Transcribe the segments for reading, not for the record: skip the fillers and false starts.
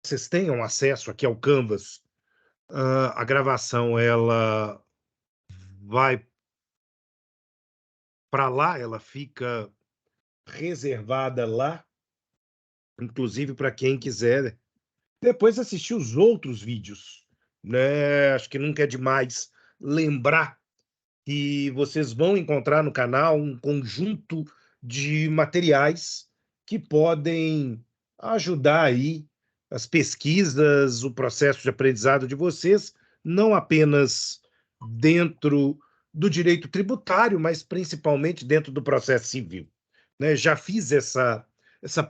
vocês tenham acesso aqui ao Canvas, a gravação ela vai para lá, ela fica reservada lá, inclusive para quem quiser depois assistir os outros vídeos, né? Acho que nunca é demais lembrar que vocês vão encontrar no canal um conjunto de materiais que podem ajudar aí as pesquisas, o processo de aprendizado de vocês, não apenas dentro do direito tributário, mas principalmente dentro do processo civil, né? Já fiz essa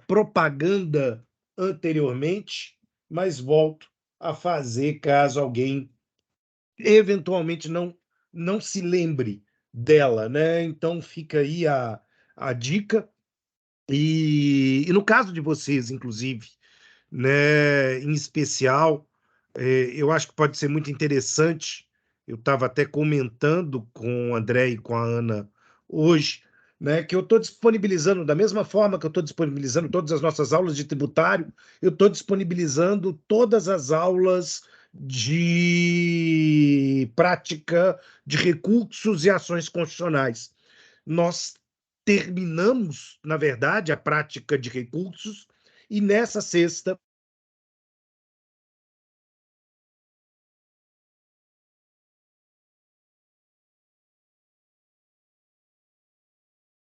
propaganda anteriormente, mas volto a fazer caso alguém eventualmente não se lembre dela, né? Então fica aí a dica. E no caso de vocês, inclusive, né, em especial, eu acho que pode ser muito interessante. Eu estava até comentando com o André e com a Ana hoje, né, que eu estou disponibilizando, da mesma forma que eu estou disponibilizando todas as nossas aulas de tributário, eu estou disponibilizando todas as aulas de prática de recursos e ações constitucionais. Nós terminamos, na verdade, a prática de recursos, e nessa sexta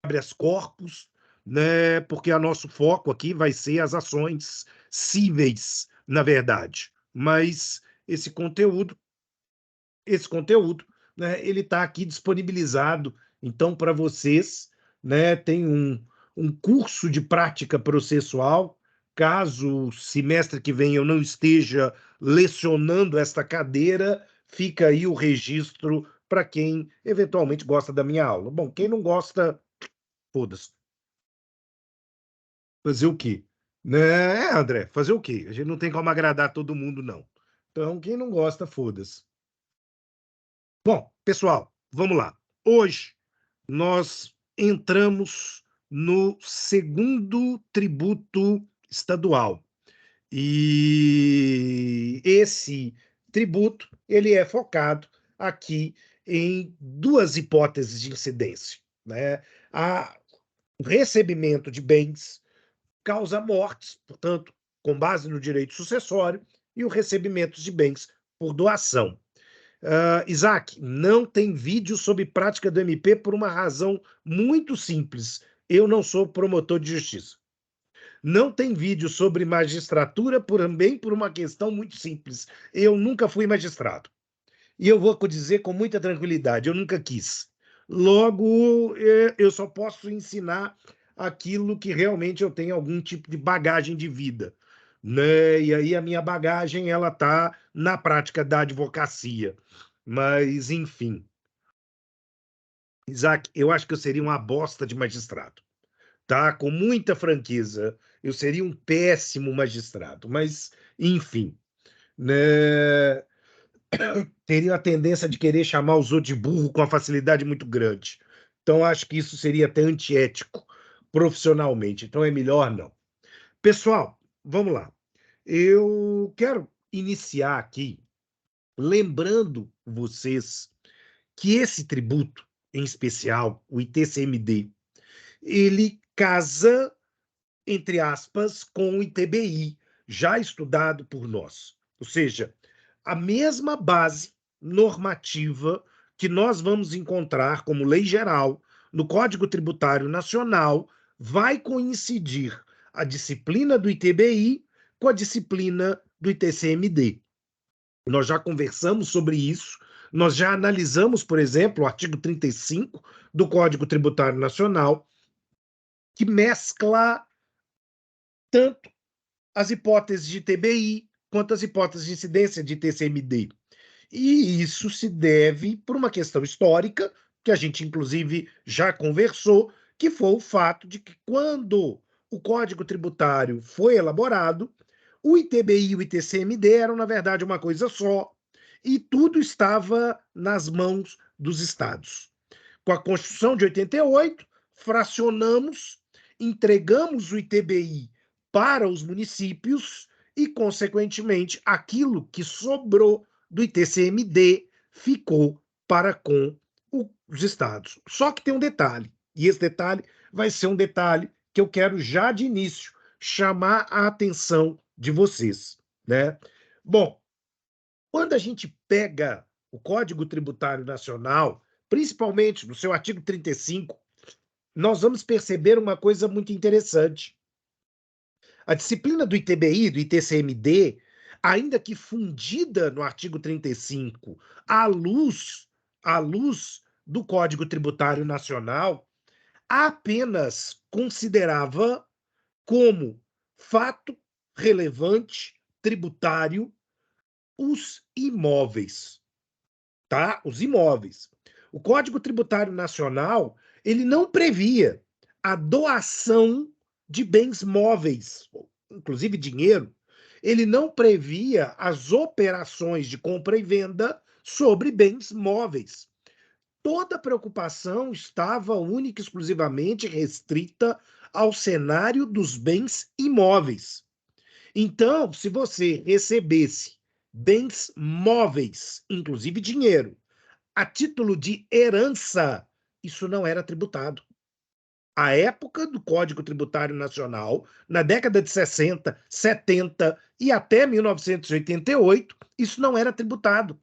habeas corpus, né, porque o nosso foco aqui vai ser as ações cíveis, na verdade. Mas esse conteúdo, né, ele está aqui disponibilizado, então, para vocês, né, tem um curso de prática processual, caso semestre que vem eu não esteja lecionando esta cadeira, fica aí o registro para quem eventualmente gosta da minha aula. Bom, quem não gosta, foda-se. Fazer o quê? Né, André, fazer o quê? A gente não tem como agradar todo mundo, não. Então, quem não gosta, foda-se. Bom, pessoal, vamos lá. Hoje nós entramos no segundo tributo estadual. E esse tributo, ele é focado aqui em duas hipóteses de incidência, né? O recebimento de bens causa mortes, portanto, com base no direito sucessório, e o recebimento de bens por doação. Isaac, não tem vídeo sobre prática do MP por uma razão muito simples. Eu não sou promotor de justiça. Não tem vídeo sobre magistratura também por uma questão muito simples. Eu nunca fui magistrado. E eu vou dizer com muita tranquilidade, eu nunca quis. Logo, eu só posso ensinar aquilo que realmente eu tenho algum tipo de bagagem de vida, né? E aí a minha bagagem ela tá na prática da advocacia. Mas, enfim, Isaac, eu acho que eu seria uma bosta de magistrado, tá? Com muita franqueza, eu seria um péssimo magistrado. Mas, enfim, né? Teria a tendência de querer chamar os outros de burro com uma facilidade muito grande. Então, acho que isso seria até antiético profissionalmente. Então, é melhor não. Pessoal, vamos lá. Eu quero iniciar aqui lembrando vocês que esse tributo, em especial, o ITCMD, ele casa, entre aspas, com o ITBI, já estudado por nós. Ou seja, a mesma base normativa que nós vamos encontrar como lei geral no Código Tributário Nacional vai coincidir a disciplina do ITBI com a disciplina do ITCMD. Nós já conversamos sobre isso, nós já analisamos, por exemplo, o artigo 35 do Código Tributário Nacional, que mescla tanto as hipóteses de TBI quanto as hipóteses de incidência de TCMD. E isso se deve por uma questão histórica, que a gente inclusive já conversou, que foi o fato de que quando o Código Tributário foi elaborado, o ITBI e o ITCMD eram, na verdade, uma coisa só, e tudo estava nas mãos dos estados. Com a Constituição de 88, fracionamos, entregamos o ITBI para os municípios e, consequentemente, aquilo que sobrou do ITCMD ficou para com os estados. Só que tem um detalhe, e esse detalhe vai ser um detalhe que eu quero já de início chamar a atenção de vocês, né? Bom, quando a gente pega o Código Tributário Nacional, principalmente no seu artigo 35, nós vamos perceber uma coisa muito interessante. A disciplina do ITBI, do ITCMD, ainda que fundida no artigo 35, à luz do Código Tributário Nacional, apenas considerava como fato relevante tributário os imóveis, tá? Os imóveis. O Código Tributário Nacional, ele não previa a doação de bens móveis, inclusive dinheiro. Ele não previa as operações de compra e venda sobre bens móveis. Toda a preocupação estava única e exclusivamente restrita ao cenário dos bens imóveis. Então, se você recebesse bens móveis, inclusive dinheiro, a título de herança, isso não era tributado. À época do Código Tributário Nacional, na década de 60, 70 e até 1988, isso não era tributado.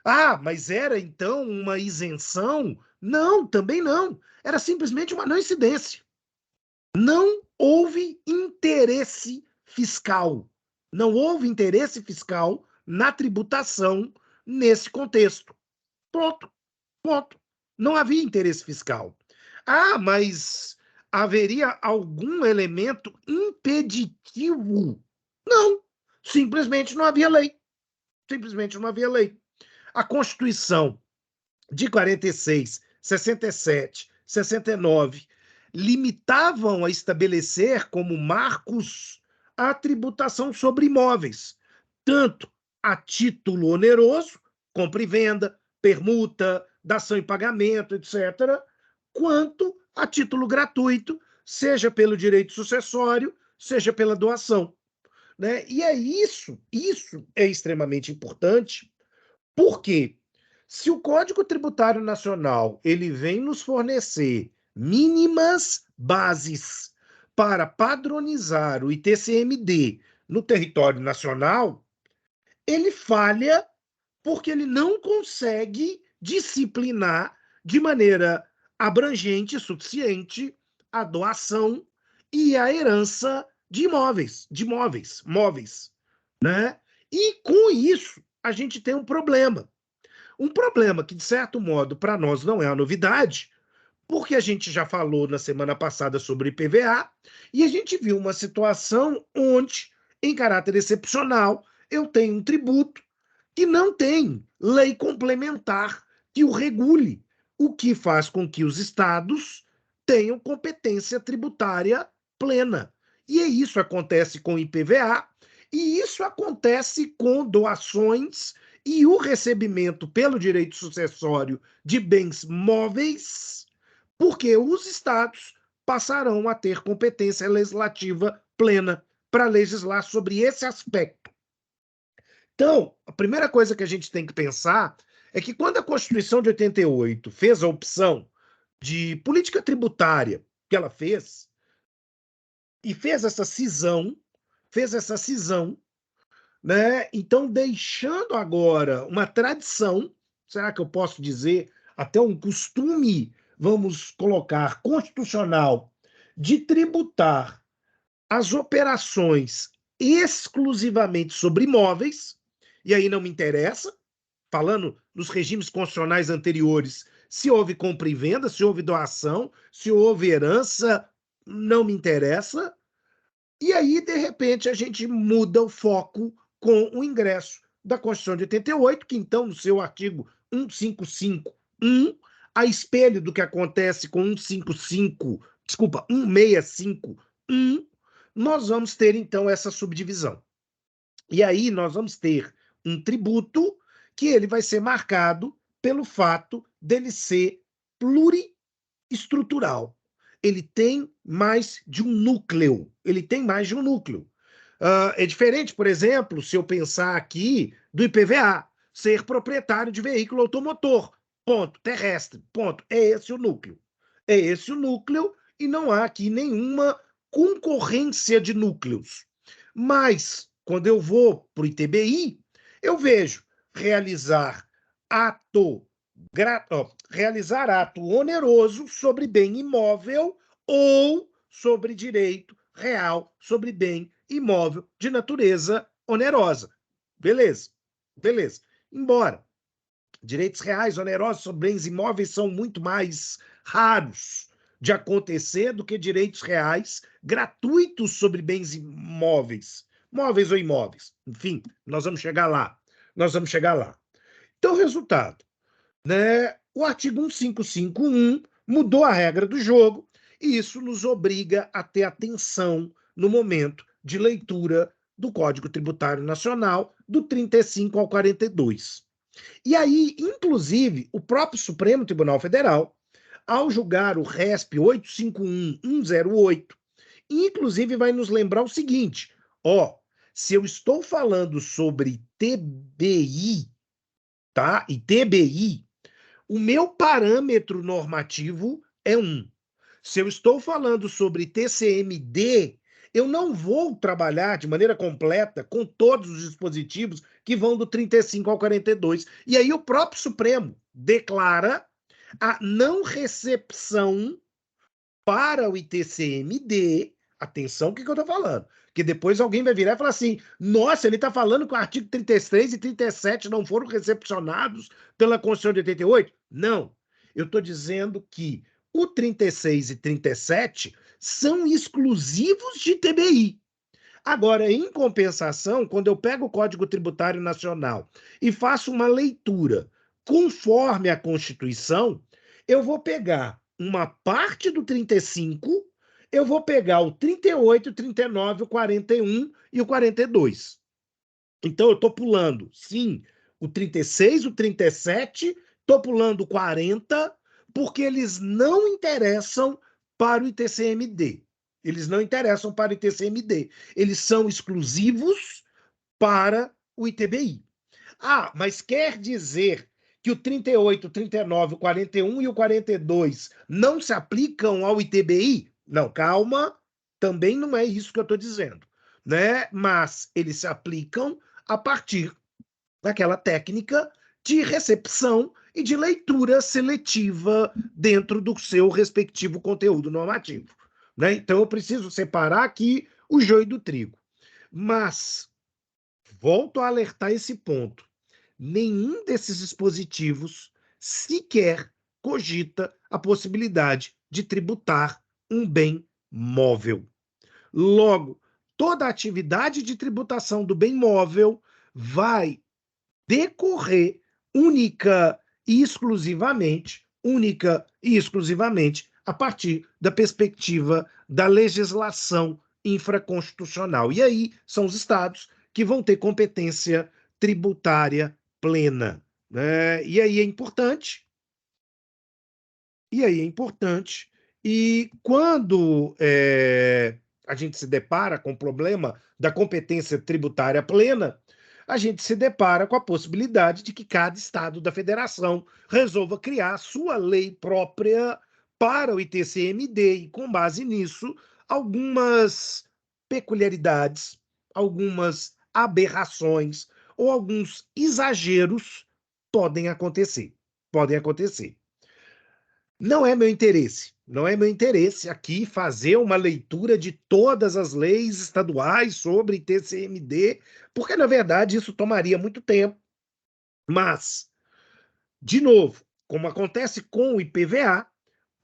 Ah, mas era então uma isenção? Não, também não. Era simplesmente uma não incidência. Não houve interesse fiscal. Não houve interesse fiscal na tributação nesse contexto. Pronto, ponto. Não havia interesse fiscal. Ah, mas haveria algum elemento impeditivo? Não, simplesmente não havia lei. Simplesmente não havia lei. A Constituição de 46, 67, 69 limitavam a estabelecer como marcos a tributação sobre imóveis, tanto a título oneroso, compra e venda, permuta, dação em pagamento, etc., quanto a título gratuito, seja pelo direito sucessório, seja pela doação. Né? E é isso é extremamente importante, porque se o Código Tributário Nacional ele vem nos fornecer mínimas bases para padronizar o ITCMD no território nacional, ele falha porque ele não consegue disciplinar de maneira abrangente e suficiente a doação e a herança de móveis, né? E com isso a gente tem um problema. Um problema que, de certo modo, para nós não é uma novidade, porque a gente já falou na semana passada sobre IPVA e a gente viu uma situação onde, em caráter excepcional, eu tenho um tributo que não tem lei complementar que o regule, o que faz com que os estados tenham competência tributária plena. E isso acontece com o IPVA, e isso acontece com doações e o recebimento pelo direito sucessório de bens móveis, porque os estados passarão a ter competência legislativa plena para legislar sobre esse aspecto. Então, a primeira coisa que a gente tem que pensar é que quando a Constituição de 88 fez a opção de política tributária que ela fez, e fez essa cisão, né? Então, deixando agora uma tradição, será que eu posso dizer até um costume, vamos colocar, constitucional, de tributar as operações exclusivamente sobre imóveis, e aí não me interessa, falando nos regimes constitucionais anteriores, se houve compra e venda, se houve doação, se houve herança, não me interessa. E aí, de repente, a gente muda o foco com o ingresso da Constituição de 88, que então, no seu artigo 155.1, a espelho do que acontece com 165.1, nós vamos ter então essa subdivisão. E aí nós vamos ter um tributo que ele vai ser marcado pelo fato dele ser pluriestrutural. Ele tem mais de um núcleo. Ele tem mais de um núcleo. É diferente, por exemplo, se eu pensar aqui do IPVA, ser proprietário de veículo automotor, ponto, terrestre, ponto. É esse o núcleo. É esse o núcleo e não há aqui nenhuma concorrência de núcleos. Mas, quando eu vou para o ITBI, eu vejo realizar ato, realizar ato oneroso sobre bem imóvel ou sobre direito real, sobre bem imóvel de natureza onerosa. Beleza, beleza. Embora direitos reais onerosos sobre bens imóveis são muito mais raros de acontecer do que direitos reais gratuitos sobre bens imóveis, móveis ou imóveis. Enfim, nós vamos chegar lá. Nós vamos chegar lá. Então, resultado, né? O artigo 1551 mudou a regra do jogo e isso nos obriga a ter atenção no momento de leitura do Código Tributário Nacional do 35 ao 42. E aí, inclusive, o próprio Supremo Tribunal Federal, ao julgar o RESP 851-108, inclusive vai nos lembrar o seguinte: ó, se eu estou falando sobre TBI, tá? E TBI, o meu parâmetro normativo é 1. Se eu estou falando sobre TCMD, eu não vou trabalhar de maneira completa com todos os dispositivos que vão do 35 ao 42. E aí o próprio Supremo declara a não recepção para o ITCMD. Atenção, o que eu estou falando? Que depois alguém vai virar e falar assim: nossa, ele está falando que o artigo 33 e 37 não foram recepcionados pela Constituição de 88? Não. Eu estou dizendo que o 36 e 37 são exclusivos de TBI. Agora, em compensação, quando eu pego o Código Tributário Nacional e faço uma leitura conforme a Constituição, eu vou pegar uma parte do 35, eu vou pegar o 38, o 39, o 41 e o 42. Então, eu estou pulando, sim, o 36, o 37, estou pulando o 40, porque eles não interessam para o ITCMD. Eles não interessam para o ITCMD. Eles são exclusivos para o ITBI. Ah, mas quer dizer que o 38, o 39, o 41 e o 42 não se aplicam ao ITBI? Não, calma, também não é isso que eu estou dizendo, né? Mas eles se aplicam a partir daquela técnica de recepção e de leitura seletiva dentro do seu respectivo conteúdo normativo, né? Então eu preciso separar aqui o joio do trigo. Mas volto a alertar esse ponto. Nenhum desses dispositivos sequer cogita a possibilidade de tributar um bem móvel. Logo, toda a atividade de tributação do bem móvel vai decorrer única e exclusivamente a partir da perspectiva da legislação infraconstitucional. E aí são os estados que vão ter competência tributária plena, né? E quando a gente se depara com o problema da competência tributária plena, a gente se depara com a possibilidade de que cada estado da federação resolva criar sua lei própria para o ITCMD e, com base nisso, algumas peculiaridades, algumas aberrações ou alguns exageros podem acontecer. Podem acontecer. Não é meu interesse. Não é meu interesse aqui fazer uma leitura de todas as leis estaduais sobre TCMD, porque, na verdade, isso tomaria muito tempo. Mas, de novo, como acontece com o IPVA,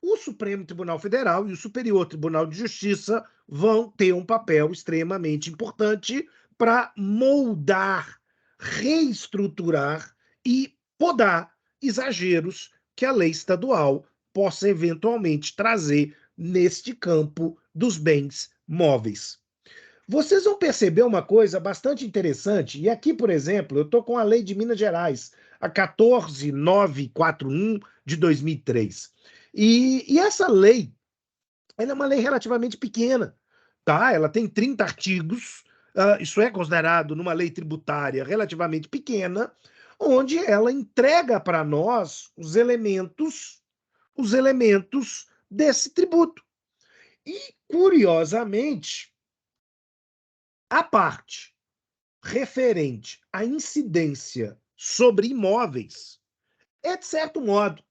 o Supremo Tribunal Federal e o Superior Tribunal de Justiça vão ter um papel extremamente importante para moldar, reestruturar e podar exageros que a lei estadual possa eventualmente trazer neste campo dos bens móveis. Vocês vão perceber uma coisa bastante interessante, e aqui, por exemplo, eu estou com a lei de Minas Gerais, a 14941 de 2003. E essa lei, ela é uma lei relativamente pequena, tá? Ela tem 30 artigos, isso é considerado numa lei tributária relativamente pequena, onde ela entrega para nós os elementos desse tributo. E, curiosamente, a parte referente à incidência sobre imóveis é, de certo modo,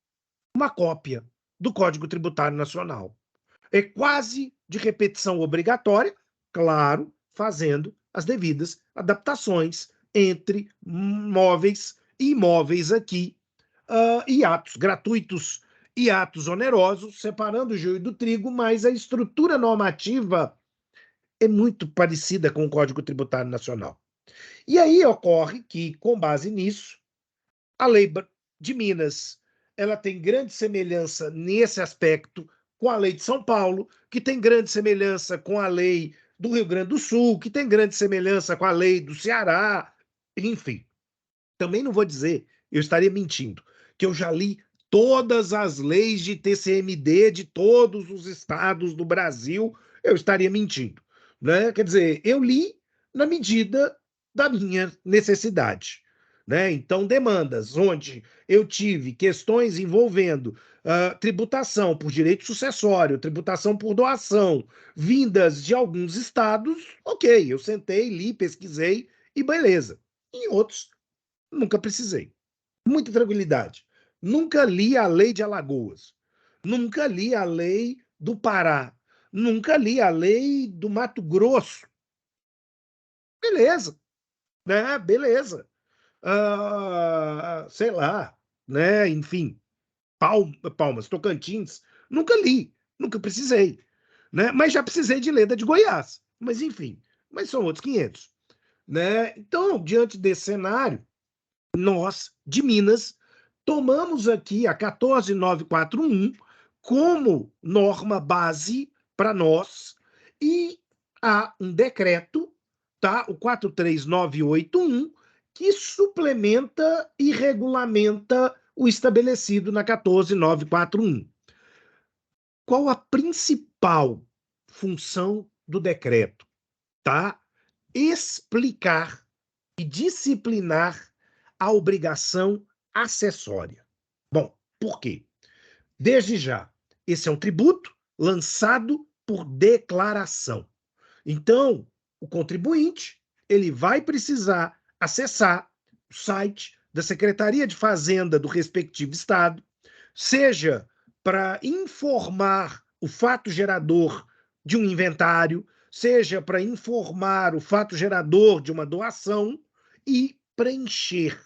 uma cópia do Código Tributário Nacional. É quase de repetição obrigatória, claro, fazendo as devidas adaptações entre móveis e imóveis aqui, e atos gratuitos e atos onerosos, separando o joio do trigo, mas a estrutura normativa é muito parecida com o Código Tributário Nacional. E aí ocorre que, com base nisso, a lei de Minas, ela tem grande semelhança nesse aspecto com a lei de São Paulo, que tem grande semelhança com a lei do Rio Grande do Sul, que tem grande semelhança com a lei do Ceará, enfim. Também não vou dizer, eu estaria mentindo, que eu já li todas as leis de TCMD de todos os estados do Brasil, eu estaria mentindo, né? Quer dizer, eu li na medida da minha necessidade, né? Então, demandas onde eu tive questões envolvendo tributação por direito sucessório, tributação por doação, vindas de alguns estados, ok, eu sentei, li, pesquisei e beleza. Em outros, nunca precisei. Muita tranquilidade. Nunca li a lei de Alagoas. Nunca li a lei do Pará. Nunca li a lei do Mato Grosso. Beleza, né? Beleza. Sei lá, né? Enfim, Palmas, Tocantins. Nunca li, nunca precisei, né? Mas já precisei de ler da de Goiás. Mas enfim, mas são outros 500, né? Então, diante desse cenário, nós, de Minas, tomamos aqui a 14941 como norma base para nós e há um decreto, tá? O 43981, que suplementa e regulamenta o estabelecido na 14941. Qual a principal função do decreto? Tá? Explicar e disciplinar a obrigação acessória. Bom, por quê? Desde já, esse é um tributo lançado por declaração. Então, o contribuinte, ele vai precisar acessar o site da Secretaria de Fazenda do respectivo estado, seja para informar o fato gerador de um inventário, seja para informar o fato gerador de uma doação e preencher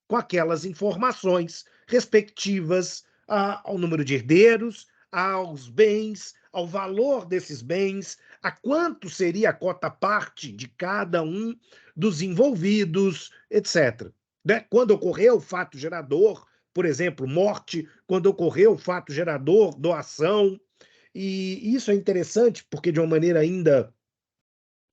com aquelas informações respectivas ao número de herdeiros, aos bens, ao valor desses bens, a quanto seria a cota-parte de cada um dos envolvidos, etc. Né? Quando ocorreu o fato gerador, por exemplo, morte, quando ocorreu o fato gerador, doação. E isso é interessante porque, de uma maneira ainda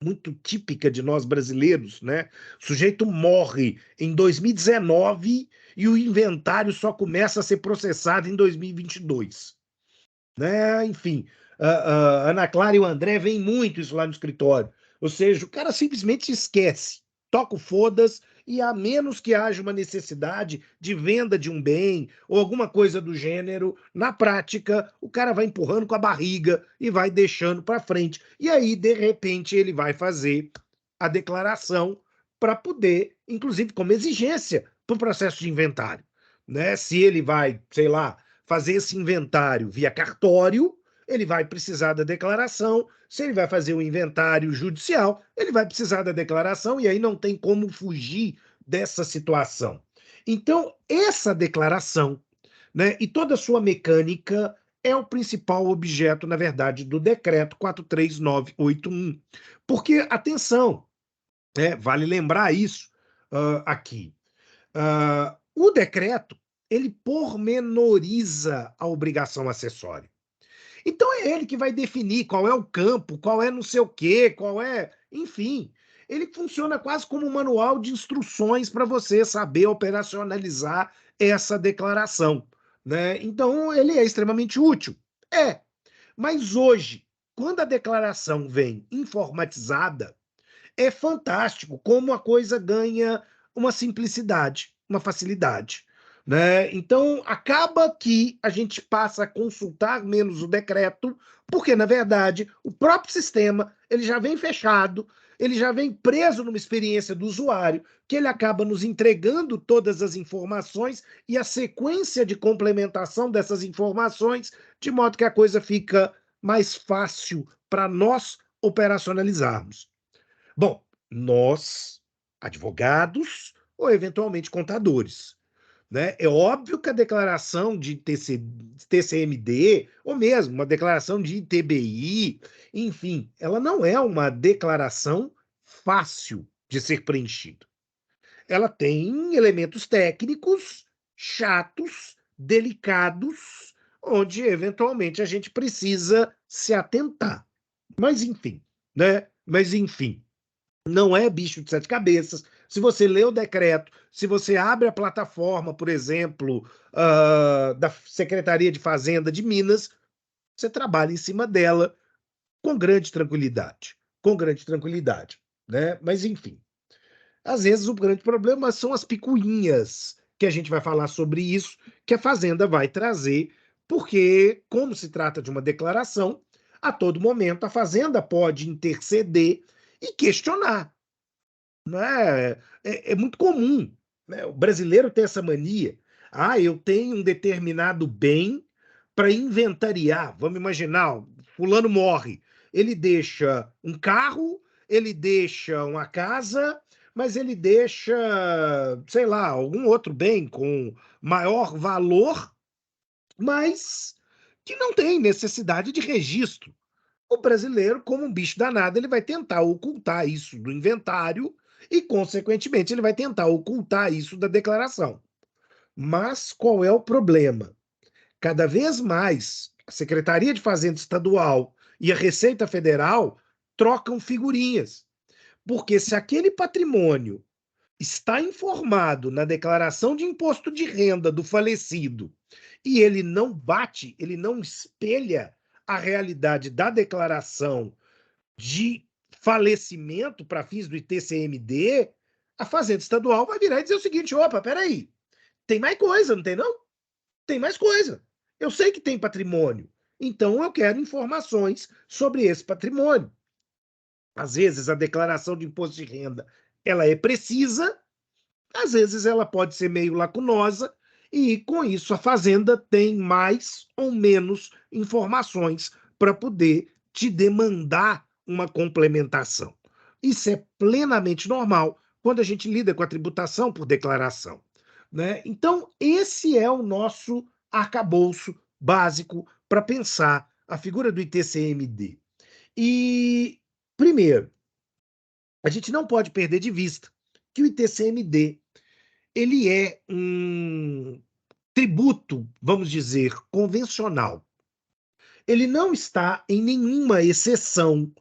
muito típica de nós brasileiros, né? O sujeito morre em 2019 e o inventário só começa a ser processado em 2022, né? Enfim, a Ana Clara e o André veem muito isso lá no escritório. Ou seja, o cara simplesmente esquece, toca o foda-se, e a menos que haja uma necessidade de venda de um bem ou alguma coisa do gênero, na prática, o cara vai empurrando com a barriga e vai deixando para frente. E aí, de repente, ele vai fazer a declaração para poder, inclusive como exigência para o processo de inventário. Né? Se ele vai, sei lá, fazer esse inventário via cartório, ele vai precisar da declaração. Se ele vai fazer o inventário judicial, ele vai precisar da declaração, e aí não tem como fugir dessa situação. Então, essa declaração, né, e toda a sua mecânica é o principal objeto, na verdade, do decreto 43981. Porque, atenção, vale lembrar isso aqui. O decreto, ele pormenoriza a obrigação acessória. Então é ele que vai definir qual é o campo, qual é não sei o quê, qual é. Enfim, ele funciona quase como um manual de instruções para você saber operacionalizar essa declaração. Né? Então, ele é extremamente útil. Mas hoje, quando a declaração vem informatizada, é fantástico como a coisa ganha uma simplicidade, uma facilidade, né? Então, acaba que a gente passa a consultar menos o decreto, porque, na verdade, o próprio sistema ele já vem fechado, ele já vem preso numa experiência do usuário, que ele acaba nos entregando todas as informações e a sequência de complementação dessas informações, de modo que a coisa fica mais fácil para nós operacionalizarmos. Bom, nós, advogados ou eventualmente contadores, né? É óbvio que a declaração de TCMD, ou mesmo uma declaração de ITBI, enfim, ela não é uma declaração fácil de ser preenchida. Ela tem elementos técnicos chatos, delicados, onde eventualmente a gente precisa se atentar. Mas enfim, né? Mas enfim, não é bicho de sete cabeças. Se você lê o decreto, se você abre a plataforma, por exemplo, da Secretaria de Fazenda de Minas, você trabalha em cima dela com grande tranquilidade. Com grande tranquilidade. Né? Mas, enfim, às vezes o grande problema são as picuinhas, que a gente vai falar sobre isso, que a Fazenda vai trazer, porque, como se trata de uma declaração, a todo momento a Fazenda pode interceder e questionar, né? É muito comum, né? O brasileiro tem essa mania. Ah, eu tenho um determinado bem para inventariar. Vamos imaginar, fulano morre. Ele deixa um carro, ele deixa uma casa, mas ele deixa, sei lá, algum outro bem com maior valor, mas que não tem necessidade de registro. O brasileiro, como um bicho danado, ele vai tentar ocultar isso do inventário e, consequentemente, ele vai tentar ocultar isso da declaração. Mas qual é o problema? Cada vez mais a Secretaria de Fazenda Estadual e a Receita Federal trocam figurinhas. Porque se aquele patrimônio está informado na declaração de imposto de renda do falecido e ele não bate, ele não espelha a realidade da declaração de falecimento para fins do ITCMD, a Fazenda Estadual vai virar e dizer o seguinte: opa, peraí, tem mais coisa, não tem não? Tem mais coisa. Eu sei que tem patrimônio, então eu quero informações sobre esse patrimônio. Às vezes a declaração de imposto de renda ela é precisa, às vezes ela pode ser meio lacunosa, e com isso a Fazenda tem mais ou menos informações para poder te demandar uma complementação. Isso é plenamente normal quando a gente lida com a tributação por declaração, né? Então, esse é o nosso arcabouço básico para pensar a figura do ITCMD. E, primeiro, a gente não pode perder de vista que o ITCMD ele é um tributo, vamos dizer, convencional. Ele não está em nenhuma exceção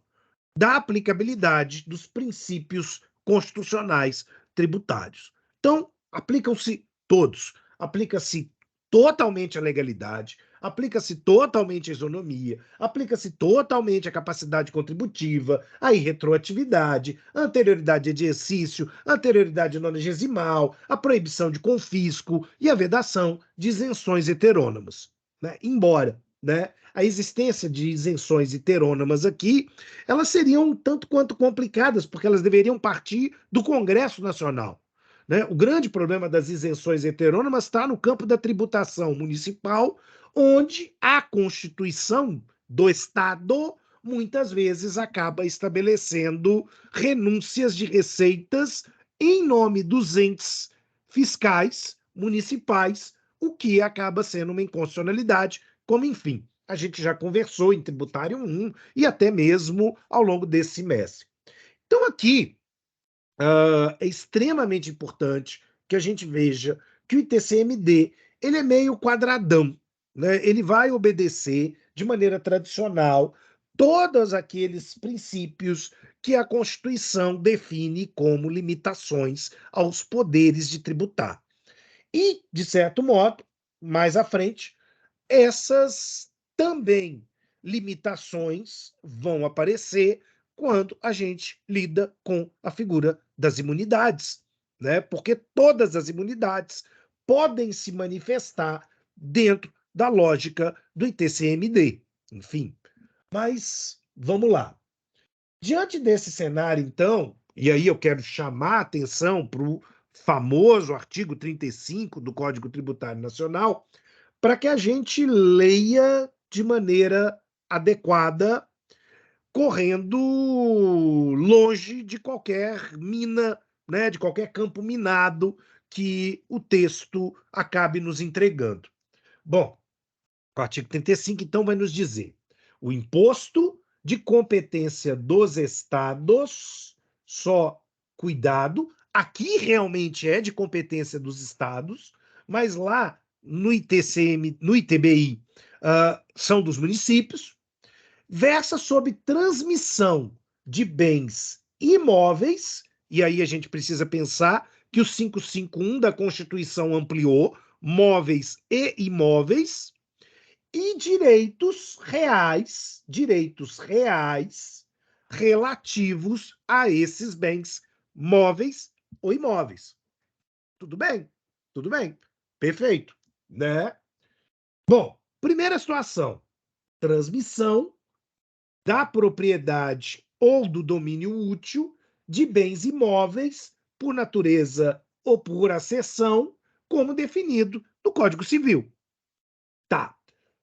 da aplicabilidade dos princípios constitucionais tributários. Então, aplicam-se todos. Aplica-se totalmente a legalidade, aplica-se totalmente a isonomia, aplica-se totalmente a capacidade contributiva, a irretroatividade, a anterioridade de exercício, a anterioridade nonagesimal, a proibição de confisco e a vedação de isenções heterônomas. Né? Embora, né, a existência de isenções heterônomas aqui elas seriam um tanto quanto complicadas, porque elas deveriam partir do Congresso Nacional. Né? O grande problema das isenções heterônomas está no campo da tributação municipal, onde a Constituição do Estado muitas vezes acaba estabelecendo renúncias de receitas em nome dos entes fiscais municipais, o que acaba sendo uma inconstitucionalidade, como enfim a gente já conversou em Tributário 1 e até mesmo ao longo desse semestre. Então, aqui é extremamente importante que a gente veja que o ITCMD ele é meio quadradão, né? Ele vai obedecer de maneira tradicional todos aqueles princípios que a Constituição define como limitações aos poderes de tributar. E, de certo modo, mais à frente, essas também limitações vão aparecer quando a gente lida com a figura das imunidades, né? Porque todas as imunidades podem se manifestar dentro da lógica do ITCMD. Enfim, mas vamos lá. Diante desse cenário, então, e aí eu quero chamar a atenção para o famoso artigo 35 do Código Tributário Nacional, para que a gente leia de maneira adequada, correndo longe de qualquer mina, né, de qualquer campo minado que o texto acabe nos entregando. Bom, o artigo 35, então, vai nos dizer: o imposto de competência dos estados, só cuidado, aqui realmente é de competência dos estados, mas lá no ITCM, no ITBI, são dos municípios, versa sobre transmissão de bens imóveis, e aí a gente precisa pensar que o 551 da Constituição ampliou móveis e imóveis, e direitos reais relativos a esses bens móveis ou imóveis. Tudo bem? Tudo bem. Perfeito, né? Bom, primeira situação: transmissão da propriedade ou do domínio útil de bens imóveis por natureza ou por acessão, como definido no Código Civil. Tá.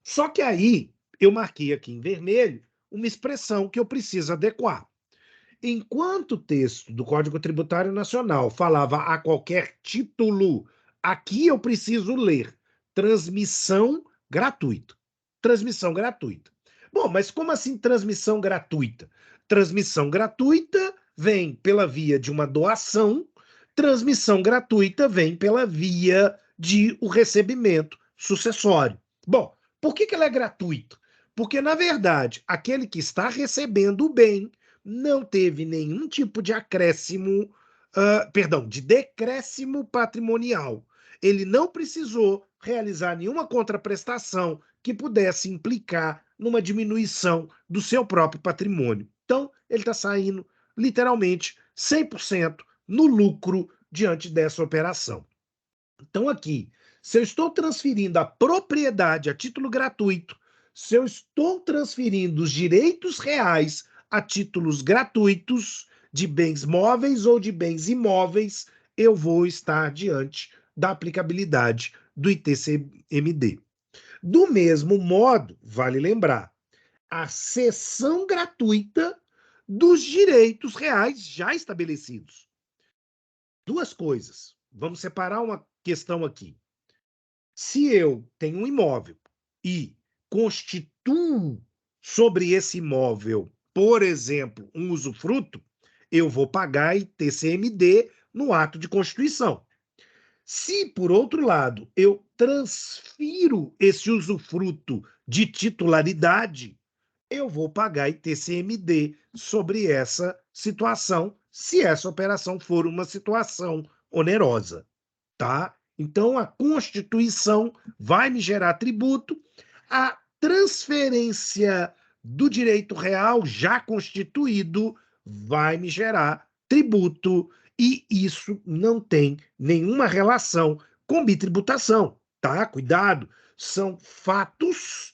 Só que aí eu marquei aqui em vermelho uma expressão que eu preciso adequar. Enquanto o texto do Código Tributário Nacional falava a qualquer título, aqui eu preciso ler transmissão gratuita. Transmissão gratuita. Bom, mas como assim transmissão gratuita? Transmissão gratuita vem pela via de uma doação, transmissão gratuita vem pela via de o recebimento sucessório. Bom, por que ela é gratuita? Porque, na verdade, aquele que está recebendo o bem não teve nenhum tipo de acréscimo, perdão, de decréscimo patrimonial. Ele não precisou realizar nenhuma contraprestação que pudesse implicar numa diminuição do seu próprio patrimônio. Então, ele está saindo literalmente 100% no lucro diante dessa operação. Então, aqui, se eu estou transferindo a propriedade a título gratuito, se eu estou transferindo os direitos reais a títulos gratuitos de bens móveis ou de bens imóveis, eu vou estar diante da aplicabilidade do ITCMD. Do mesmo modo, vale lembrar, a cessão gratuita dos direitos reais já estabelecidos. Duas coisas. Vamos separar uma questão aqui. Se eu tenho um imóvel e constituo sobre esse imóvel, por exemplo, um usufruto, eu vou pagar ITCMD no ato de constituição. Se, por outro lado, eu transfiro esse usufruto de titularidade, eu vou pagar ITCMD sobre essa situação, se essa operação for uma situação onerosa, tá? Então, a Constituição vai me gerar tributo, a transferência do direito real já constituído vai me gerar tributo, e isso não tem nenhuma relação com bitributação, tá? Cuidado, são fatos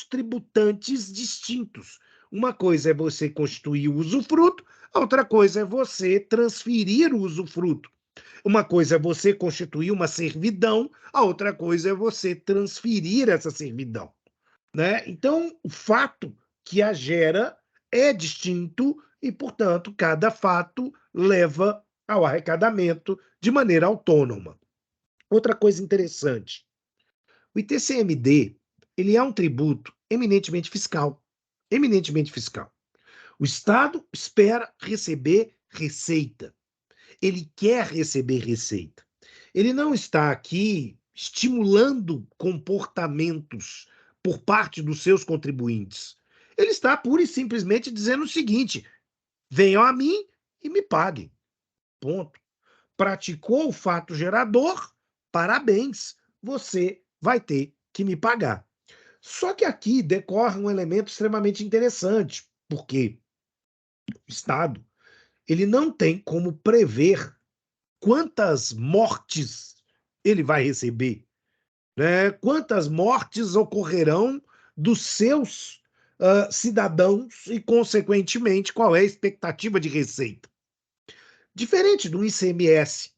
tributantes distintos. Uma coisa é você constituir o usufruto, a outra coisa é você transferir o usufruto. Uma coisa é você constituir uma servidão, a outra coisa é você transferir essa servidão, né? Então, o fato que a gera é distinto e, portanto, cada fato leva ao arrecadamento de maneira autônoma. Outra coisa interessante, o ITCMD, ele é um tributo eminentemente fiscal. Eminentemente fiscal. O Estado espera receber receita. Ele quer receber receita. Ele não está aqui estimulando comportamentos por parte dos seus contribuintes. Ele está pura e simplesmente dizendo o seguinte: venham a mim e me paguem. Ponto. Praticou o fato gerador, parabéns, você vai ter que me pagar. Só que aqui decorre um elemento extremamente interessante. Por quê? O Estado, ele não tem como prever quantas mortes ele vai receber, né? Quantas mortes ocorrerão dos seus cidadãos e, consequentemente, qual é a expectativa de receita. Diferente do ICMS,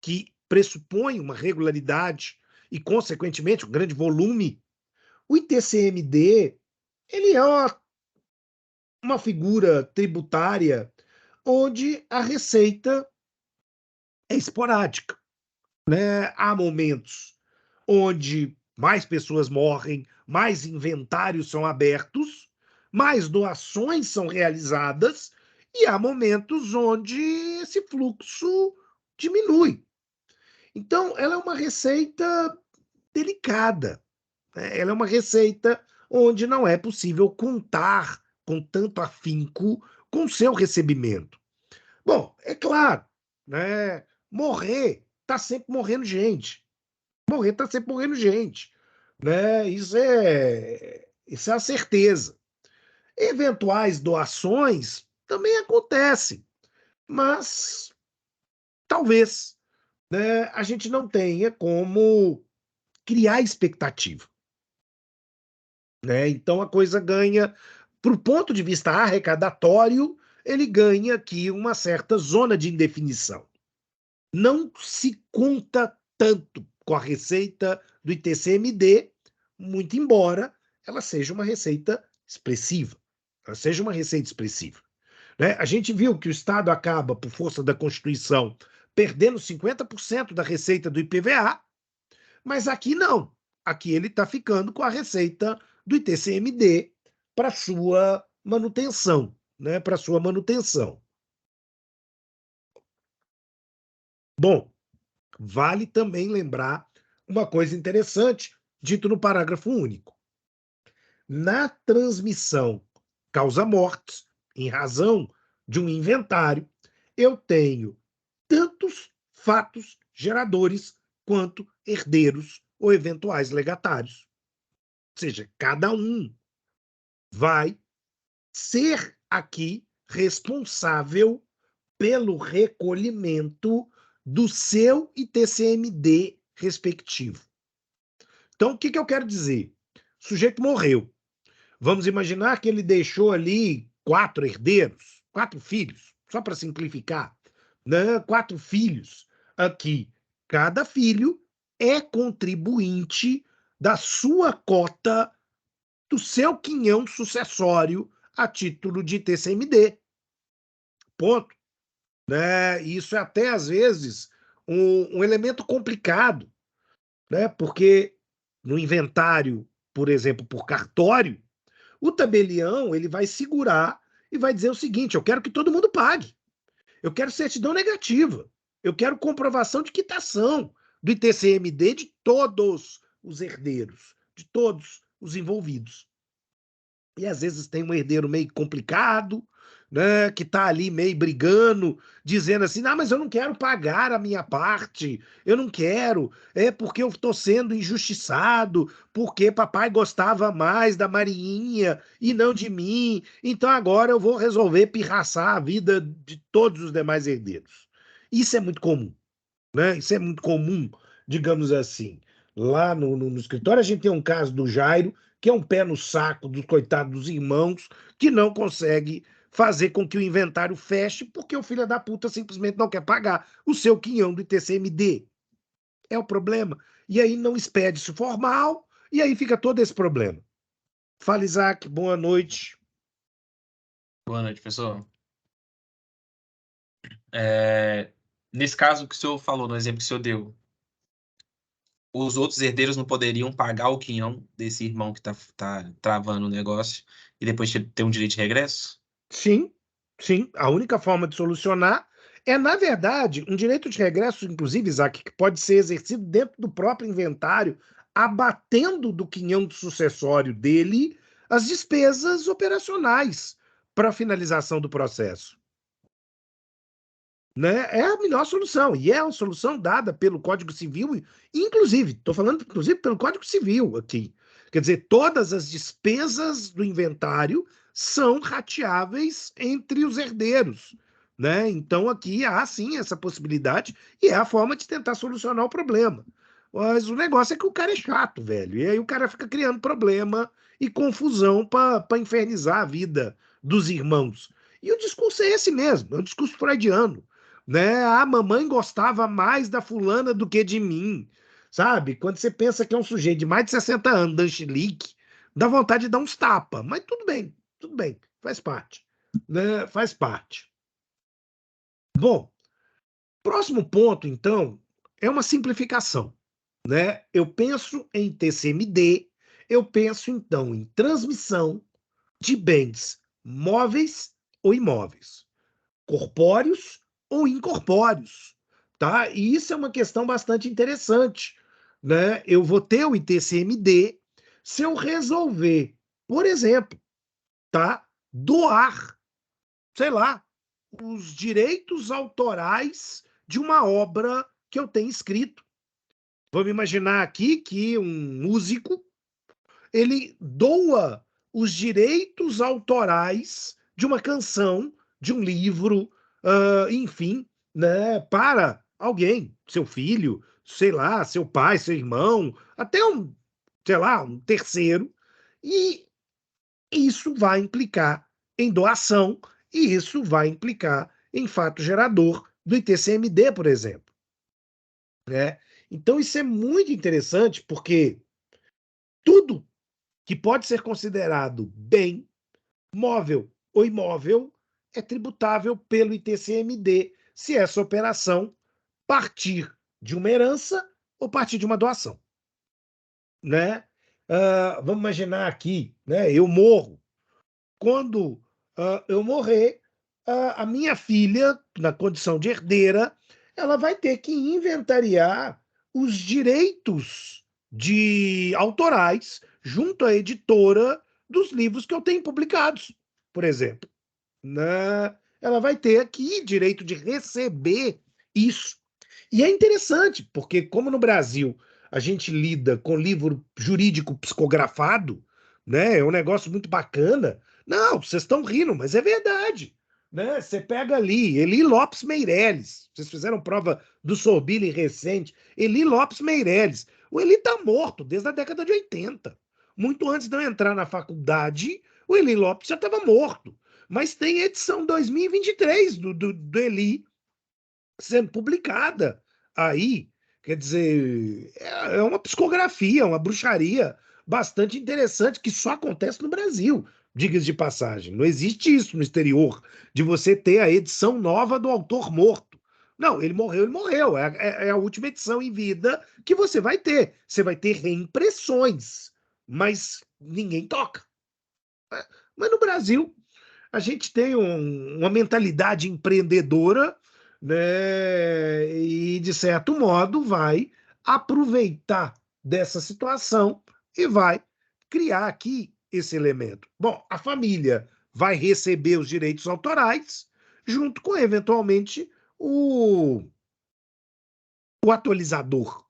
que pressupõe uma regularidade e, consequentemente, um grande volume, o ITCMD ele é uma figura tributária onde a receita é esporádica, né? Há momentos onde mais pessoas morrem, mais inventários são abertos, mais doações são realizadas, e há momentos onde esse fluxo diminui. Então, ela é uma receita delicada, né? Ela é uma receita onde não é possível contar com tanto afinco com seu recebimento. Bom, é claro, né? Morrer, está sempre morrendo gente. Morrer, está sempre morrendo gente. Né? Isso é a certeza. Eventuais doações também acontecem, mas talvez, né, a gente não tenha como criar expectativa. Né? Então a coisa ganha, para o ponto de vista arrecadatório, ele ganha aqui uma certa zona de indefinição. Não se conta tanto com a receita do ITCMD, muito embora ela seja uma receita expressiva. Ela seja uma receita expressiva. Né? A gente viu que o Estado acaba, por força da Constituição, perdendo 50% da receita do IPVA, mas aqui não. Aqui ele está ficando com a receita do ITCMD para sua manutenção, né? Para sua manutenção. Bom, vale também lembrar uma coisa interessante, dito no parágrafo único. Na transmissão causa-mortes, em razão de um inventário, eu tenho tantos fatos geradores quanto herdeiros ou eventuais legatários. Ou seja, cada um vai ser aqui responsável pelo recolhimento do seu ITCMD respectivo. Então, o que eu quero dizer? O sujeito morreu. Vamos imaginar que ele deixou ali 4 herdeiros, 4 filhos, só para simplificar, né? 4 filhos aqui. Cada filho é contribuinte da sua cota do seu quinhão sucessório a título de TCMD. Ponto. Né? Isso é até, às vezes, um elemento complicado, né? Porque no inventário, por exemplo, por cartório, o tabelião ele vai segurar e vai dizer o seguinte: eu quero que todo mundo pague. Eu quero certidão negativa. Eu quero comprovação de quitação do ITCMD de todos os herdeiros, de todos os envolvidos. E às vezes tem um herdeiro meio complicado, né, que está ali meio brigando, dizendo assim: não, mas eu não quero pagar a minha parte, eu não quero, é porque eu estou sendo injustiçado, porque papai gostava mais da Mariinha e não de mim, então agora eu vou resolver pirraçar a vida de todos os demais herdeiros. Isso é muito comum, né? Isso é muito comum, digamos assim. Lá no escritório, a gente tem um caso do Jairo, que é um pé no saco dos coitados dos irmãos, que não consegue fazer com que o inventário feche, porque o filho da puta simplesmente não quer pagar o seu quinhão do ITCMD. É o problema. E aí não expede-se formal, e aí fica todo esse problema. Fala, Isaac, boa noite. Boa noite, professor. Nesse caso que o senhor falou, no exemplo que o senhor deu, os outros herdeiros não poderiam pagar o quinhão desse irmão que tá travando o negócio e depois ter um direito de regresso? Sim, sim. A única forma de solucionar é, na verdade, um direito de regresso, inclusive, Isaac, que pode ser exercido dentro do próprio inventário, abatendo do quinhão sucessório dele as despesas operacionais para a finalização do processo. Né? É a melhor solução, e é uma solução dada pelo Código Civil, inclusive, estou falando inclusive pelo Código Civil aqui. Quer dizer, todas as despesas do inventário são rateáveis entre os herdeiros, né? Então aqui há sim essa possibilidade e é a forma de tentar solucionar o problema. Mas o negócio é que o cara é chato, velho. E aí o cara fica criando problema e confusão para infernizar a vida dos irmãos. E o discurso é esse mesmo, é um discurso freudiano, né? A mamãe gostava mais da fulana do que de mim, sabe? Quando você pensa que é um sujeito de mais de 60 anos, dando chilique, dá vontade de dar uns tapas, mas tudo bem, faz parte, né? Faz parte. Bom, próximo ponto, então, é uma simplificação, né? Eu penso em TCMD, eu penso então em transmissão de bens móveis ou imóveis, corpóreos ou incorpóreos, tá? E isso é uma questão bastante interessante, né? Eu vou ter o ITCMD se eu resolver, por exemplo, tá? Doar, sei lá, os direitos autorais de uma obra que eu tenho escrito. Vamos imaginar aqui que um músico ele doa os direitos autorais de uma canção, de um livro, enfim, né, para alguém, seu filho, sei lá, seu pai, seu irmão, até um, sei lá, um terceiro, e isso vai implicar em doação e isso vai implicar em fato gerador do ITCMD, por exemplo, né? Então isso é muito interessante porque tudo que pode ser considerado bem móvel ou imóvel é tributável pelo ITCMD se essa operação partir de uma herança ou partir de uma doação, né? Vamos imaginar aqui, né? Eu morro. Quando eu morrer, a minha filha, na condição de herdeira, ela vai ter que inventariar os direitos de autorais junto à editora dos livros que eu tenho publicados, por exemplo, né? Ela vai ter aqui direito de receber isso. E é interessante, porque como no Brasil a gente lida com livro jurídico psicografado, né? É um negócio muito bacana. Não, vocês estão rindo, mas é verdade. Né? Você pega ali, Eli Lopes Meireles. Vocês fizeram prova do Sorbile recente. Eli Lopes Meireles. O Eli está morto desde a década de 80. Muito antes de eu entrar na faculdade, o Eli Lopes já estava morto. Mas tem edição 2023 do Eli sendo publicada aí. Quer dizer, é uma psicografia, uma bruxaria bastante interessante que só acontece no Brasil, diga-se de passagem. Não existe isso no exterior, de você ter a edição nova do autor morto. Não, ele morreu, ele morreu. É a última edição em vida que você vai ter. Você vai ter reimpressões, mas ninguém toca. Mas no Brasil, a gente tem uma mentalidade empreendedora, né? E, de certo modo, vai aproveitar dessa situação e vai criar aqui esse elemento. Bom, a família vai receber os direitos autorais, junto com, eventualmente, o atualizador,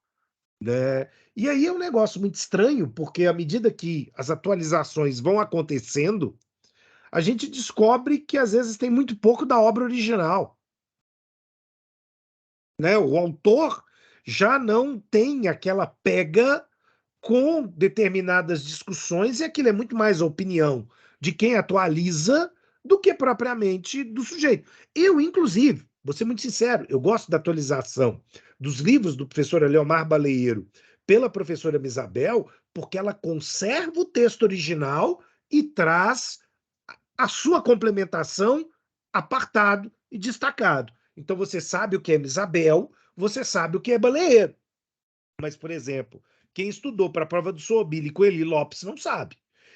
né? E aí é um negócio muito estranho, porque à medida que as atualizações vão acontecendo, a gente descobre que às vezes tem muito pouco da obra original, né? O autor já não tem aquela pega com determinadas discussões e aquilo é muito mais a opinião de quem atualiza do que propriamente do sujeito. Eu, inclusive, vou ser muito sincero, eu gosto da atualização dos livros do professor Leomar Baleiro pela professora Misabel, porque ela conserva o texto original e traz a sua complementação apartado e destacado. Então você sabe o que é Isabel, você sabe o que é Baleiro. Mas, por exemplo, quem estudou para a prova do Sorbile com Eli Lopes não sabe.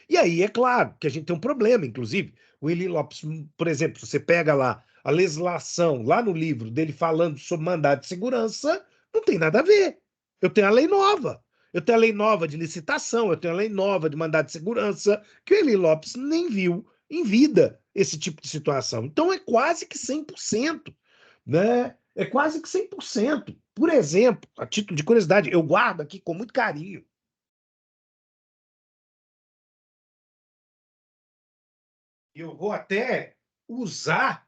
E aí é claro que a gente tem um problema, inclusive. O Eli Lopes, por exemplo, você pega lá a legislação, lá no livro dele falando sobre mandado de segurança, não tem nada a ver. Eu tenho a lei nova. Eu tenho a lei nova de licitação, eu tenho a lei nova de mandado de segurança, que o Eli Lopes nem viu em vida esse tipo de situação. Então é quase que 100%, né? É quase que 100%. Por exemplo, a título de curiosidade, eu guardo aqui com muito carinho Eu vou até usar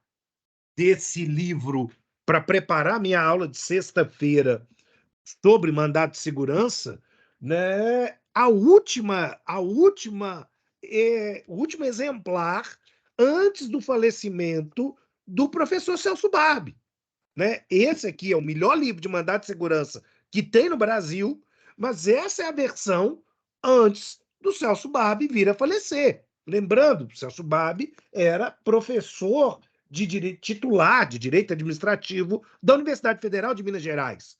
desse livro para preparar minha aula de sexta-feira sobre mandado de segurança, né? O último exemplar antes do falecimento do professor Celso Barbi, né? Esse aqui é o melhor livro de mandado de segurança que tem no Brasil, mas essa é a versão antes do Celso Barbi vir a falecer. Lembrando, o Celso Barbi era professor de direito, titular de direito administrativo da Universidade Federal de Minas Gerais,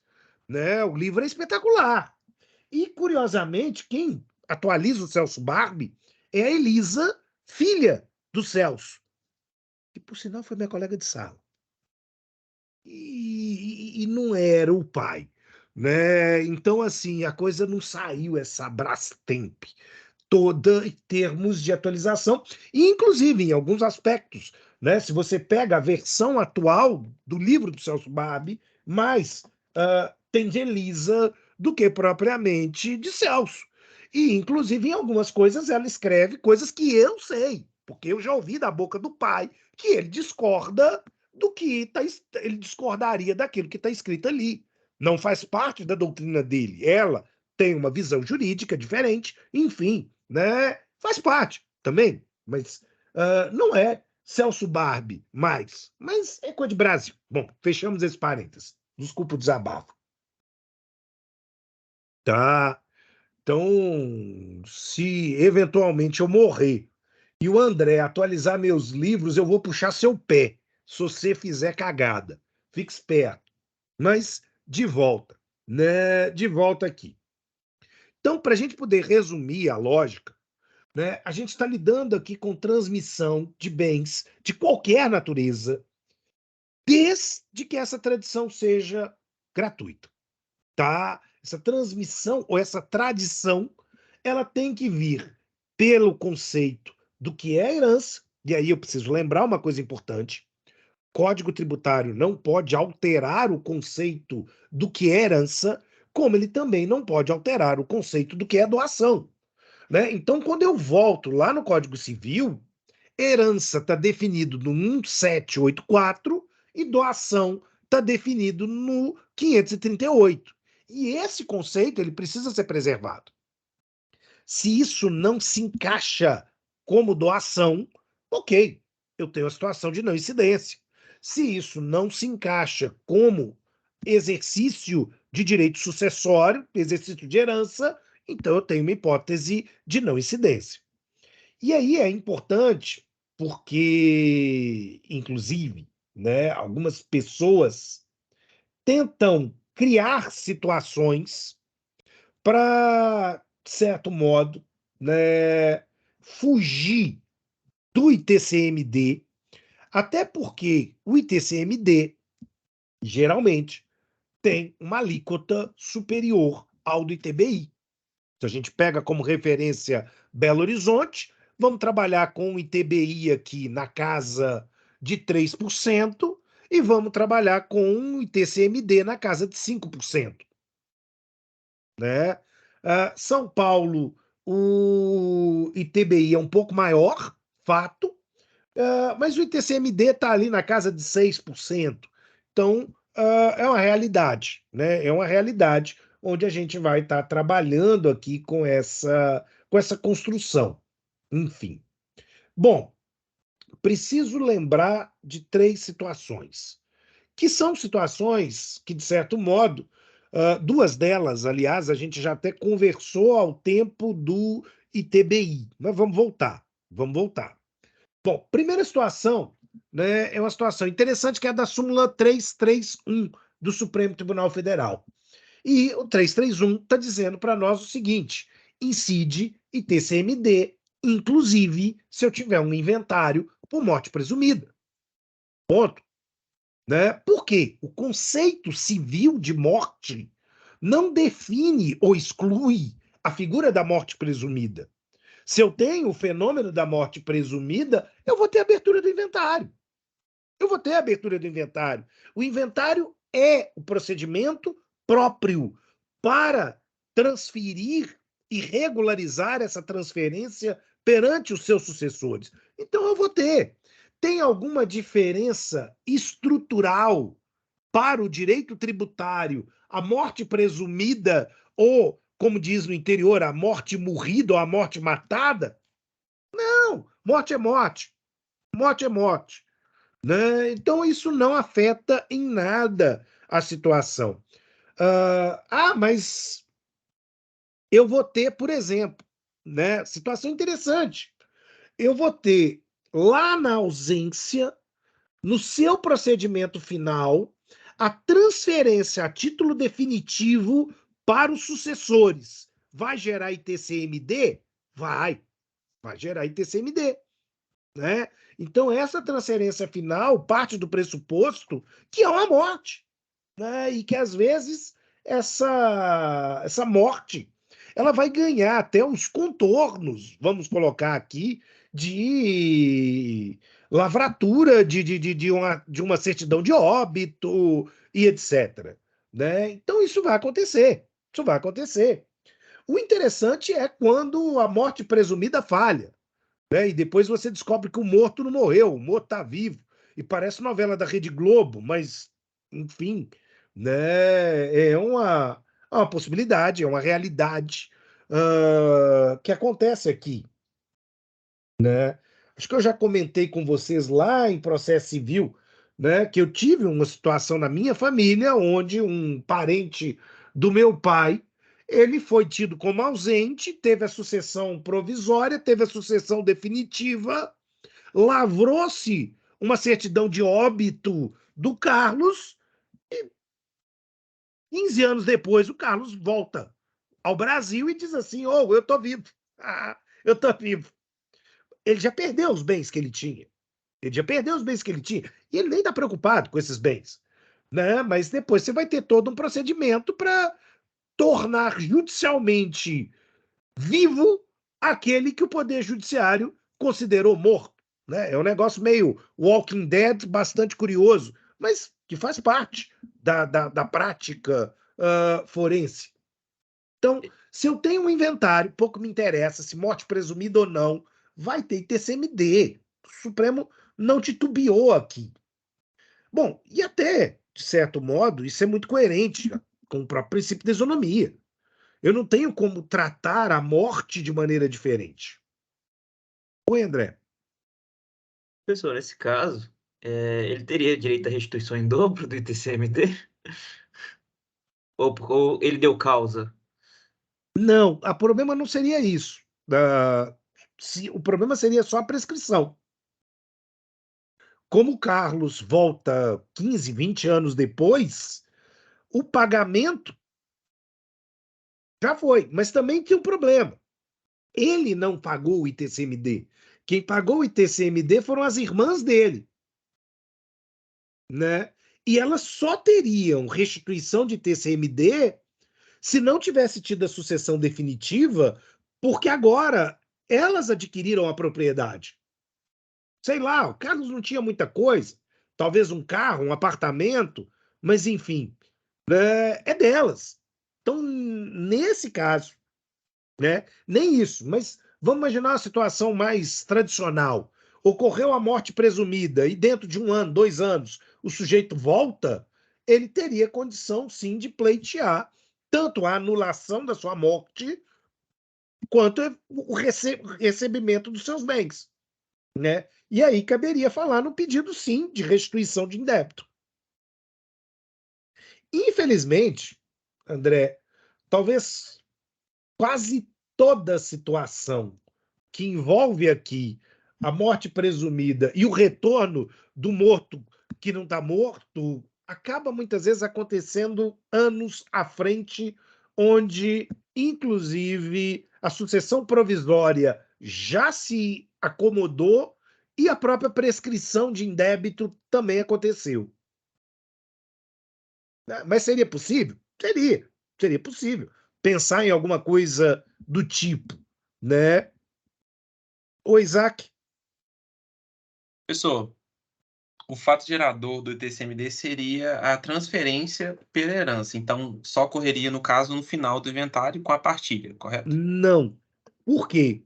né? O livro é espetacular. E, curiosamente, quem atualiza o Celso Barbi é a Elisa, filha do Celso, que, por sinal, foi minha colega de sala. E não era o pai, né? Então, assim, a coisa não saiu, essa Brastemp toda em termos de atualização, e inclusive em alguns aspectos, né? Se você pega a versão atual do livro do Celso Barbi, mais tem de Elisa do que propriamente de Celso. E, inclusive, em algumas coisas ela escreve coisas que eu sei, porque eu já ouvi da boca do pai que ele discorda do que ele discordaria daquilo que está escrito ali. Não faz parte da doutrina dele. Ela tem uma visão jurídica diferente, enfim, né? Faz parte também, mas não é Celso Barbi mais, mas é coisa de Brasil. Bom, fechamos esse parênteses. Desculpa o desabafo. Tá? Então, se eventualmente eu morrer e o André atualizar meus livros, eu vou puxar seu pé, se você fizer cagada. Fique esperto. Mas de volta, né? De volta aqui. Então, para a gente poder resumir a lógica, né, a gente está lidando aqui com transmissão de bens de qualquer natureza, desde que essa tradição seja gratuita. Tá? Essa transmissão ou essa tradição, ela tem que vir pelo conceito do que é herança, e aí eu preciso lembrar uma coisa importante: Código Tributário não pode alterar o conceito do que é herança, como ele também não pode alterar o conceito do que é doação. Né? Então, quando eu volto lá no Código Civil, herança está definido no 1784 e doação está definido no 538. E esse conceito ele precisa ser preservado. Se isso não se encaixa como doação, ok, eu tenho a situação de não incidência. Se isso não se encaixa como exercício de direito sucessório, exercício de herança, então eu tenho uma hipótese de não incidência. E aí é importante porque, inclusive, né, algumas pessoas tentam criar situações para, de certo modo, né, fugir do ITCMD, até porque o ITCMD, geralmente, tem uma alíquota superior ao do ITBI. Se a gente pega como referência Belo Horizonte, vamos trabalhar com o ITBI aqui na casa de 3% e vamos trabalhar com o ITCMD na casa de 5%. Né? São Paulo, o ITBI é um pouco maior, fato, mas o ITCMD está ali na casa de 6%. Então, é uma realidade, né? É uma realidade onde a gente vai estar trabalhando aqui com essa construção. Enfim. Bom, preciso lembrar de 3 situações, que são situações que, de certo modo, 2 delas, aliás, a gente já até conversou ao tempo do ITBI, mas vamos voltar, vamos voltar. Bom, primeira situação, né, é uma situação interessante que é a da súmula 331 do Supremo Tribunal Federal. E o 331 está dizendo para nós o seguinte: incide ITCMD, inclusive se eu tiver um inventário por morte presumida. Ponto. Né? Por quê? O conceito civil de morte não define ou exclui a figura da morte presumida. Se eu tenho o fenômeno da morte presumida, eu vou ter abertura do inventário. Eu vou ter abertura do inventário. O inventário é o procedimento próprio para transferir e regularizar essa transferência perante os seus sucessores. Então eu vou ter. Tem alguma diferença estrutural para o direito tributário, a morte presumida ou, como diz no interior, a morte morrida ou a morte matada? Não, morte é morte. Morte é morte. Né? Então, isso não afeta em nada a situação. Mas eu vou ter, por exemplo, né? Situação interessante. Eu vou ter lá na ausência, no seu procedimento final, a transferência a título definitivo para os sucessores. Vai gerar ITCMD? Vai gerar ITCMD. Né? Então, essa transferência final parte do pressuposto que é uma morte. Né? E que, às vezes, essa morte ela vai ganhar até os contornos, vamos colocar aqui, de lavratura de uma certidão de óbito e etc. Né? Então, isso vai acontecer. Isso vai acontecer. O interessante é quando a morte presumida falha. Né? E depois você descobre que o morto não morreu, o morto está vivo. E parece novela da Rede Globo, mas, enfim, né? É uma possibilidade, é uma realidade que acontece aqui. Né? Acho que eu já comentei com vocês lá em processo civil, né, que eu tive uma situação na minha família onde um parente do meu pai ele foi tido como ausente, teve a sucessão provisória, teve a sucessão definitiva, lavrou-se uma certidão de óbito do Carlos, 15 anos depois o Carlos volta ao Brasil e diz assim: "Oh, eu estou vivo, eu estou vivo." Ele já perdeu os bens que ele tinha. Ele já perdeu os bens que ele tinha. E ele nem está preocupado com esses bens. Né? Mas depois você vai ter todo um procedimento para tornar judicialmente vivo aquele que o Poder Judiciário considerou morto. Né? É um negócio meio Walking Dead, bastante curioso, mas que faz parte da prática forense. Então, se eu tenho um inventário, pouco me interessa se morte presumida ou não, vai ter ITCMD. O Supremo não titubeou aqui. Bom, e até, de certo modo, isso é muito coerente com o próprio princípio da isonomia. Eu não tenho como tratar a morte de maneira diferente. Oi, André. Professor, nesse caso, ele teria direito à restituição em dobro do ITCMD? Ou ele deu causa? Não, o problema não seria isso. O problema seria só a prescrição. Como o Carlos volta 15, 20 anos depois, o pagamento já foi, mas também tem um problema. Ele não pagou o ITCMD. Quem pagou o ITCMD foram as irmãs dele. Né? E elas só teriam restituição de ITCMD se não tivesse tido a sucessão definitiva, porque agora elas adquiriram a propriedade. Sei lá, o Carlos não tinha muita coisa, talvez um carro, um apartamento, mas enfim, né, é delas. Então, nesse caso, né, nem isso, mas vamos imaginar uma situação mais tradicional. Ocorreu a morte presumida e dentro de 1 ano, 2 anos, o sujeito volta, ele teria condição, sim, de pleitear tanto a anulação da sua morte quanto o recebimento dos seus bens. Né? E aí caberia falar no pedido, sim, de restituição de indébito. Infelizmente, André, talvez quase toda situação que envolve aqui a morte presumida e o retorno do morto que não está morto acaba muitas vezes acontecendo anos à frente, onde, inclusive, a sucessão provisória já se acomodou e a própria prescrição de indébito também aconteceu. Mas seria possível? Seria possível pensar em alguma coisa do tipo, né? O Isaac. Professor, o fato gerador do ITCMD seria a transferência pela herança. Então, só ocorreria, no caso, no final do inventário com a partilha, correto? Não. Por quê?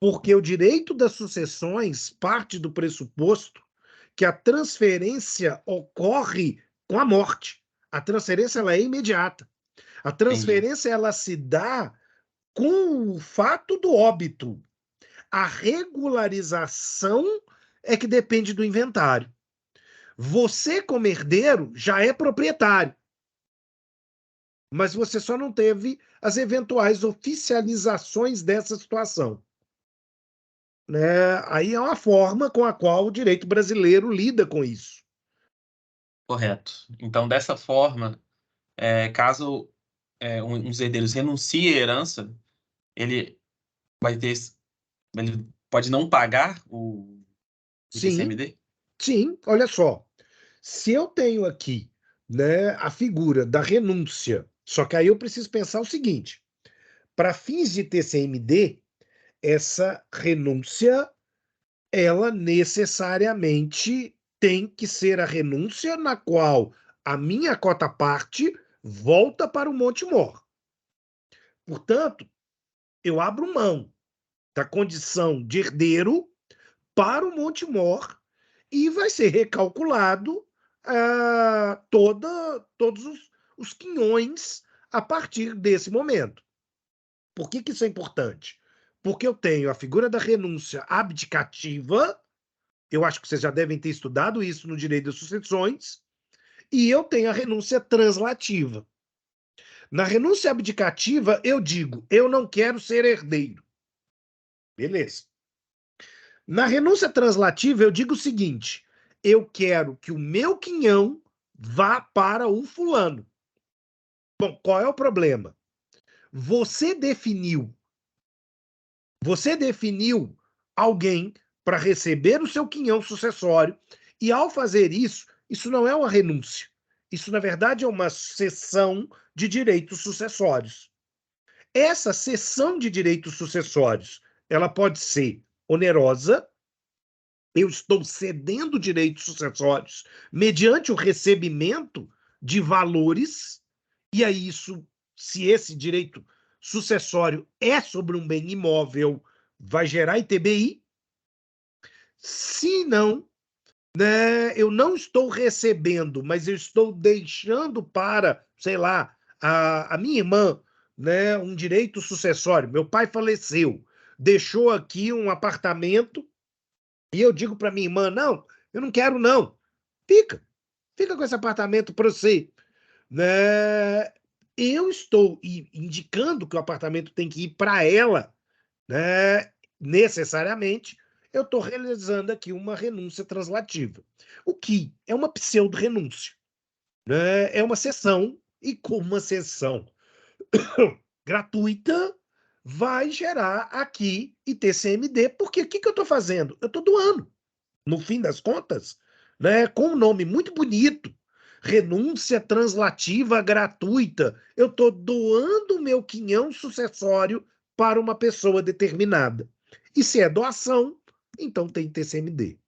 Porque o direito das sucessões parte do pressuposto que a transferência ocorre com a morte. A transferência ela é imediata. A Entendi. transferência ela se dá com o fato do óbito. A regularização é que depende do inventário. Você, como herdeiro, já é proprietário, mas você só não teve as eventuais oficializações dessa situação. Né? Aí é uma forma com a qual o direito brasileiro lida com isso. Correto. Então, dessa forma, caso um dos herdeiros renuncie à herança, ele vai ter, ele pode não pagar o Sim, ITCMD? sim, olha só. Se eu tenho aqui, né, a figura da renúncia, só que aí eu preciso pensar o seguinte: para fins de TCMD, essa renúncia, ela necessariamente tem que ser a renúncia na qual a minha cota-parte volta para o Montemor. Portanto, eu abro mão da condição de herdeiro para o Montemor e vai ser recalculado todos os quinhões a partir desse momento. Por que isso é importante? Porque eu tenho a figura da renúncia abdicativa, eu acho que vocês já devem ter estudado isso no direito das sucessões, e eu tenho a renúncia translativa. Na renúncia abdicativa, eu digo, eu não quero ser herdeiro. Beleza. Na renúncia translativa, eu digo o seguinte: eu quero que o meu quinhão vá para o fulano. Bom, qual é o problema? Você definiu alguém para receber o seu quinhão sucessório, e ao fazer isso, isso não é uma renúncia. Isso, na verdade, é uma cessão de direitos sucessórios. Essa cessão de direitos sucessórios, ela pode ser onerosa. Eu estou cedendo direitos sucessórios mediante o recebimento de valores, e aí isso, se esse direito sucessório é sobre um bem imóvel, vai gerar ITBI. Se não, né, eu não estou recebendo, mas eu estou deixando para, sei lá, a minha irmã, né, um direito sucessório. Meu pai faleceu, deixou aqui um apartamento e eu digo para minha irmã: não, eu não quero, não. Fica com esse apartamento para você. Né? Eu estou indicando que o apartamento tem que ir para ela, né? Necessariamente, eu estou realizando aqui uma renúncia translativa. O que é uma pseudo-renúncia. Né? É uma cessão, e como uma cessão gratuita, vai gerar aqui ITCMD, porque o que eu estou fazendo? Eu estou doando. No fim das contas, né, com um nome muito bonito, renúncia translativa gratuita, eu estou doando o meu quinhão sucessório para uma pessoa determinada. E se é doação, então tem TCMD.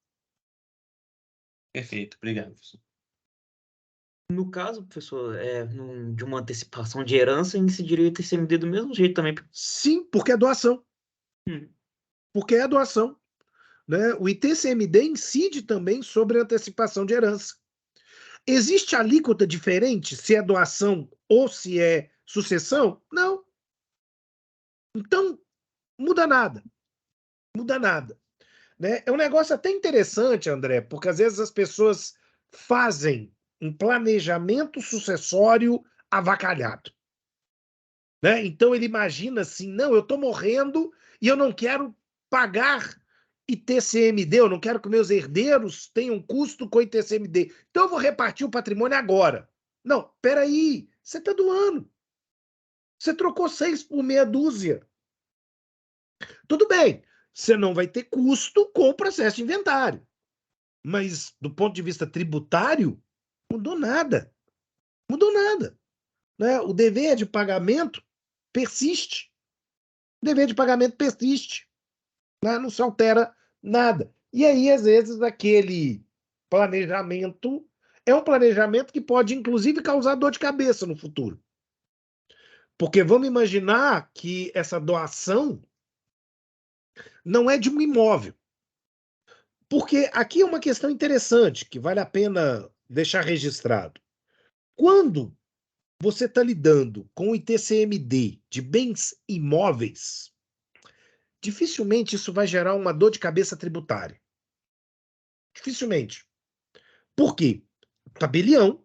Perfeito, obrigado, professor. No caso, professor, de uma antecipação de herança, incidiria o ITCMD do mesmo jeito também. Sim, porque é doação. Porque é doação. Né? O ITCMD incide também sobre a antecipação de herança. Existe alíquota diferente se é doação ou se é sucessão? Não. Então, muda nada. Muda nada. Né? É um negócio até interessante, André, porque às vezes as pessoas fazem um planejamento sucessório avacalhado. Né? Então ele imagina assim: não, eu estou morrendo e eu não quero pagar ITCMD, eu não quero que meus herdeiros tenham custo com ITCMD. Então eu vou repartir o patrimônio agora. Não, peraí, você está doando. Você trocou 6 por meia dúzia. Tudo bem, você não vai ter custo com o processo de inventário. Mas, do ponto de vista tributário, mudou nada. Mudou nada. Né? O dever de pagamento persiste. O dever de pagamento persiste. Né? Não se altera nada. E aí, às vezes, aquele planejamento é um planejamento que pode, inclusive, causar dor de cabeça no futuro. Porque vamos imaginar que essa doação não é de um imóvel. Porque aqui é uma questão interessante que vale a pena deixar registrado. Quando você está lidando com o ITCMD de bens imóveis, dificilmente isso vai gerar uma dor de cabeça tributária. Dificilmente. Por quê? O tabelião,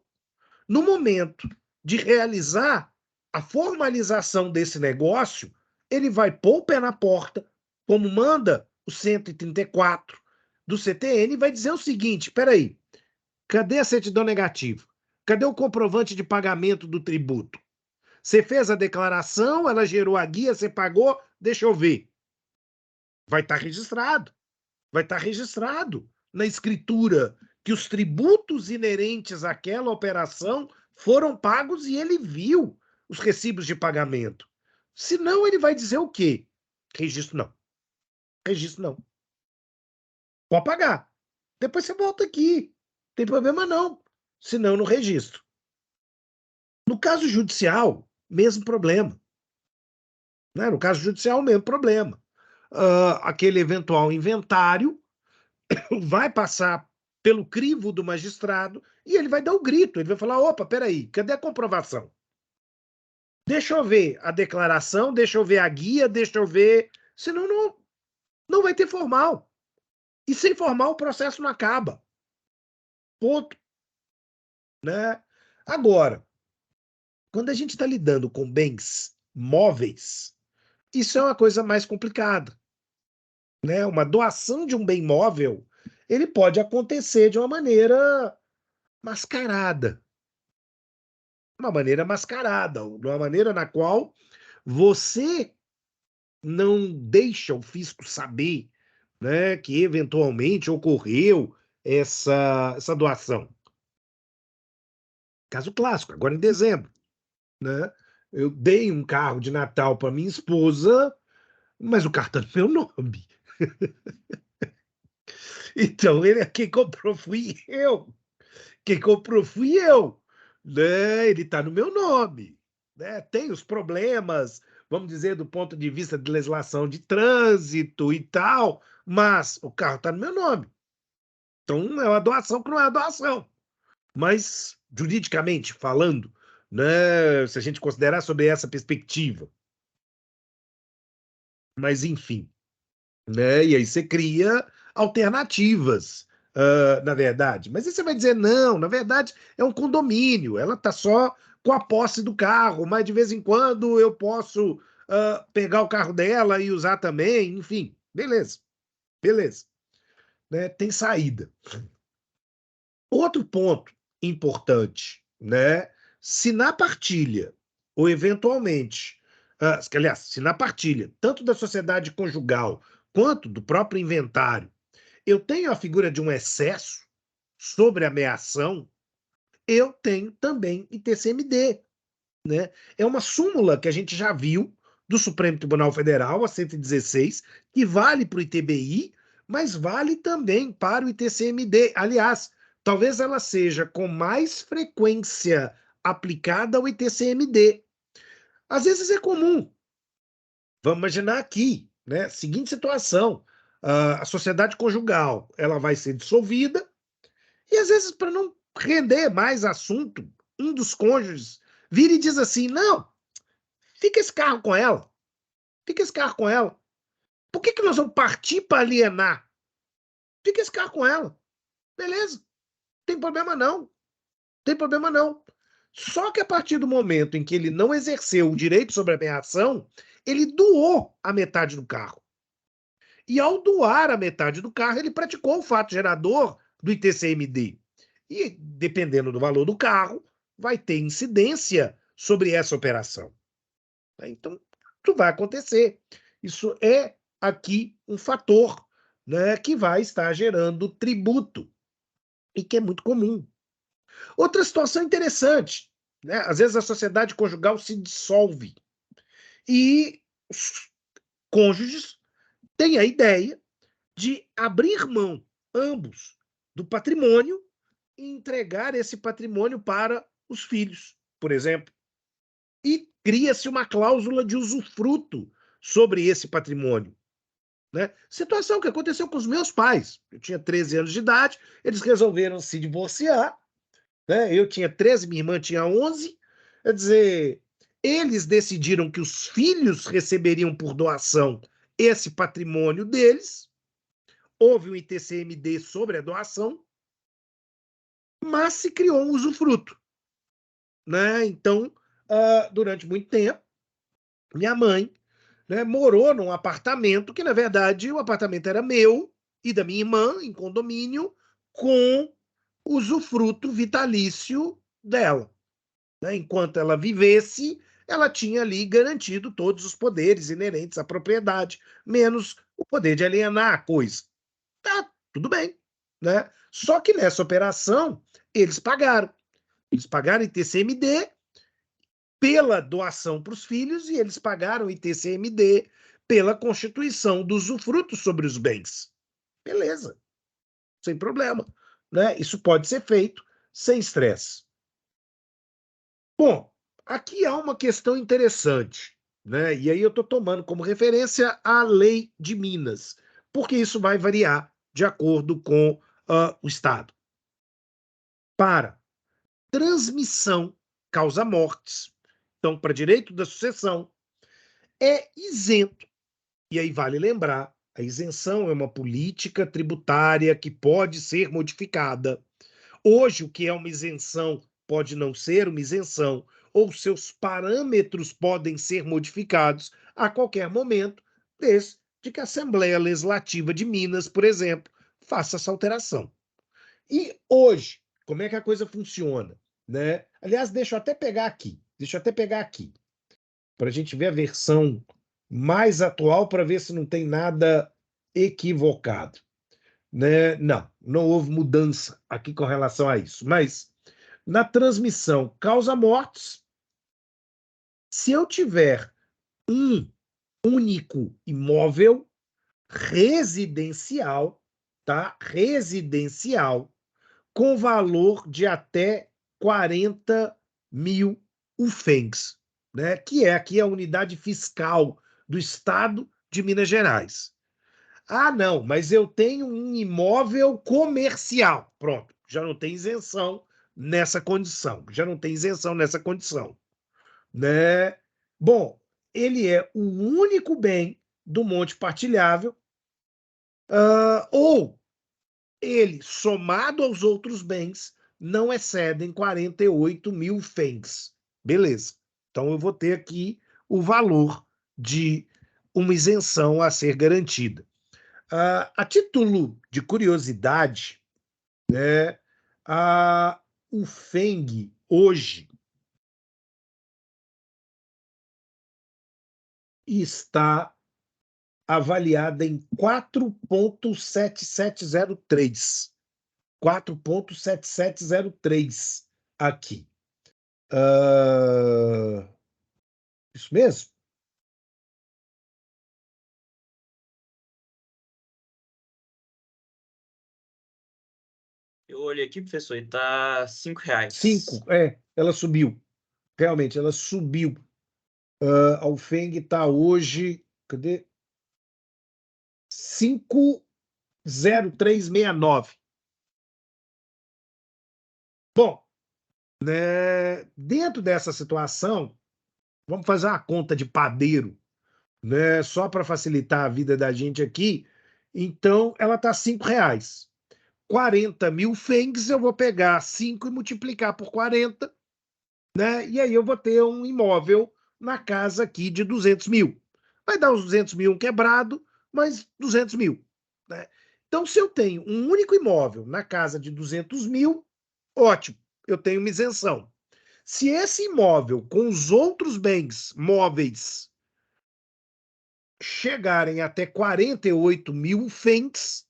no momento de realizar a formalização desse negócio, ele vai pôr o pé na porta, como manda o 134 do CTN, e vai dizer o seguinte: espera aí, cadê a certidão negativa? Cadê o comprovante de pagamento do tributo? Você fez a declaração, ela gerou a guia, você pagou, deixa eu ver. Vai estar registrado. Vai estar registrado na escritura que os tributos inerentes àquela operação foram pagos e ele viu os recibos de pagamento. Senão, ele vai dizer o quê? Registro não. Registro não. Pode pagar. Depois você volta aqui. Não tem problema não. Senão, no registro. No caso judicial, mesmo problema. Né? No caso judicial, mesmo problema. Aquele eventual inventário vai passar pelo crivo do magistrado e ele vai dar o grito. Ele vai falar: opa, peraí, cadê a comprovação? Deixa eu ver a declaração, deixa eu ver a guia, deixa eu ver. Senão não vai ter formal. E sem formal o processo não acaba. Ponto. Né? Agora, quando a gente está lidando com bens móveis, isso é uma coisa mais complicada. Né? Uma doação de um bem móvel, ele pode acontecer de uma maneira mascarada. Uma maneira mascarada, de uma maneira na qual você não deixa o fisco saber, né, que eventualmente ocorreu essa doação. Caso clássico, agora em dezembro, né? Eu dei um carro de Natal para minha esposa, mas o carro está no meu nome. Então, quem comprou fui eu. Quem comprou fui eu. Né? Ele está no meu nome. Né? Tem os problemas, vamos dizer, do ponto de vista de legislação de trânsito e tal, mas o carro está no meu nome. Então, é uma doação que não é uma doação. Mas, juridicamente falando, né, se a gente considerar sobre essa perspectiva. Mas, enfim. Né? E aí você cria alternativas, na verdade. Mas aí você vai dizer: não, na verdade é um condomínio, ela está só com a posse do carro, mas de vez em quando eu posso pegar o carro dela e usar também, enfim, beleza, beleza. Né? Tem saída. Outro ponto importante, né? Se na partilha, ou eventualmente, aliás, se na partilha, tanto da sociedade conjugal quanto do próprio inventário, eu tenho a figura de um excesso sobre a meação, eu tenho também ITCMD. Né? É uma súmula que a gente já viu do Supremo Tribunal Federal, a 116, que vale para o ITBI, mas vale também para o ITCMD. Aliás, talvez ela seja com mais frequência aplicada ao ITCMD. Às vezes é comum. Vamos imaginar aqui, né? Seguinte situação: a sociedade conjugal ela vai ser dissolvida e às vezes, para não render mais assunto, um dos cônjuges vira e diz assim: não, fica esse carro com ela. Fica esse carro com ela. Por que nós vamos partir para alienar? Fica esse carro com ela. Beleza. Tem problema não. Tem problema não. Só que a partir do momento em que ele não exerceu o direito sobre a meação, ele doou a metade do carro. E ao doar a metade do carro, ele praticou o fato gerador do ITCMD. E, dependendo do valor do carro, vai ter incidência sobre essa operação. Então, isso vai acontecer. Isso é aqui um fator, né, que vai estar gerando tributo e que é muito comum. Outra situação interessante, né? Às vezes a sociedade conjugal se dissolve e os cônjuges têm a ideia de abrir mão, ambos, do patrimônio e entregar esse patrimônio para os filhos, por exemplo. E cria-se uma cláusula de usufruto sobre esse patrimônio. né? Situação que aconteceu com os meus pais. Eu tinha 13 anos de idade, eles resolveram se divorciar, né? Eu tinha 13, minha irmã tinha 11. Quer dizer, eles decidiram que os filhos receberiam por doação esse patrimônio deles. Houve um ITCMD sobre a doação, mas se criou um usufruto, né? Então, durante muito tempo, minha mãe, né, morou num apartamento que, na verdade, o apartamento era meu e da minha irmã, em condomínio, com usufruto vitalício dela, né? Enquanto ela vivesse, ela tinha ali garantido todos os poderes inerentes à propriedade, menos o poder de alienar a coisa. Tá, tudo bem, né? Só que nessa operação, eles pagaram. Eles pagaram ITCMD pela doação para os filhos e eles pagaram ITCMD pela constituição do usufruto sobre os bens. Beleza, sem problema, né? Isso pode ser feito sem estresse. Bom, aqui há uma questão interessante, né? E aí eu estou tomando como referência a lei de Minas, porque isso vai variar de acordo com o Estado. Para transmissão causa mortes, então, para direito da sucessão, é isento. E aí vale lembrar, a isenção é uma política tributária que pode ser modificada. Hoje, o que é uma isenção pode não ser uma isenção, ou seus parâmetros podem ser modificados a qualquer momento, desde que a Assembleia Legislativa de Minas, por exemplo, faça essa alteração. E hoje, como é que a coisa funciona? Né? Aliás, deixa eu até pegar aqui, para a gente ver a versão mais atual, para ver se não tem nada equivocado. Né? Não houve mudança aqui com relação a isso. Mas na transmissão causa-mortes, se eu tiver um único imóvel residencial, tá? Residencial, com valor de até 40.000 UFENGs, né? Que é aqui a unidade fiscal do Estado de Minas Gerais. Ah, não, mas eu tenho um imóvel comercial. Pronto, já não tem isenção nessa condição. Né? Bom, ele é o único bem do monte partilhável, ou ele, somado aos outros bens, não excedem 48.000 FENGs. Beleza. Então eu vou ter aqui o valor de uma isenção a ser garantida. A título de curiosidade, né, o FENG hoje está avaliada em 4,7703. 4,7703 aqui. Isso mesmo? Eu olhei aqui, professor, e tá R$ 5. 5, ela subiu. Realmente, ela subiu. A UFENG está hoje, cadê? 5,0369. Bom, né, dentro dessa situação, vamos fazer uma conta de padeiro, né, só para facilitar a vida da gente aqui. Então, ela está R$ 5. 40.000 FENGs, eu vou pegar 5 e multiplicar por 40, né? E aí eu vou ter um imóvel na casa aqui de 200.000. Vai dar uns 200.000 quebrado, mas 200.000. Né? Então, se eu tenho um único imóvel na casa de 200.000, ótimo, eu tenho uma isenção. Se esse imóvel, com os outros bens móveis, chegarem até 48.000 FENGs,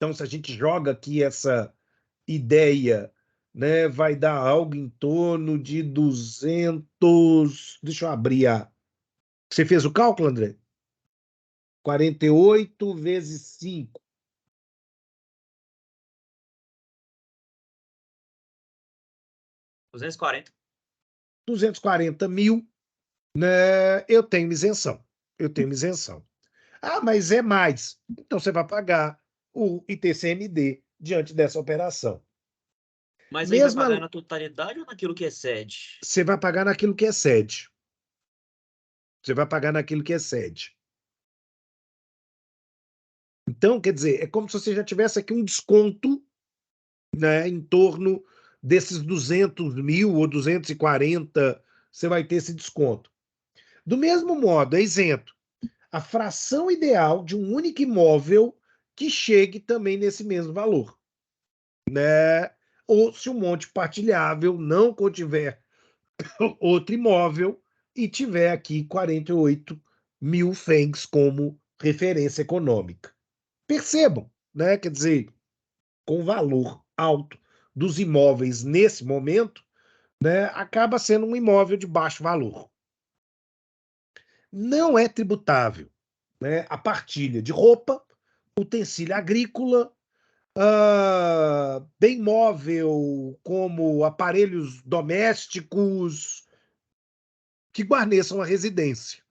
então, se a gente joga aqui essa ideia, né, vai dar algo em torno de 200. Deixa eu abrir a. Você fez o cálculo, André? 48 vezes 5. 240. 240.000, né, eu tenho isenção. Ah, mas é mais. Então você vai pagar o ITCMD diante dessa operação. Mas aí vai Mesma, pagar na totalidade ou naquilo que excede? você vai pagar naquilo que excede. Você vai pagar naquilo que excede. Então, quer dizer, é como se você já tivesse aqui um desconto, né, em torno desses 200 mil ou 240, você vai ter esse desconto. Do mesmo modo, é isento a fração ideal de um único imóvel que chegue também nesse mesmo valor, né? Ou se o monte partilhável não contiver outro imóvel e tiver aqui 48 mil FENGs como referência econômica. Percebam, né? Quer dizer, com o valor alto dos imóveis nesse momento, né, acaba sendo um imóvel de baixo valor. Não é tributável, né, a partilha de roupa, utensílio agrícola, bem móvel, como aparelhos domésticos que guarneçam a residência.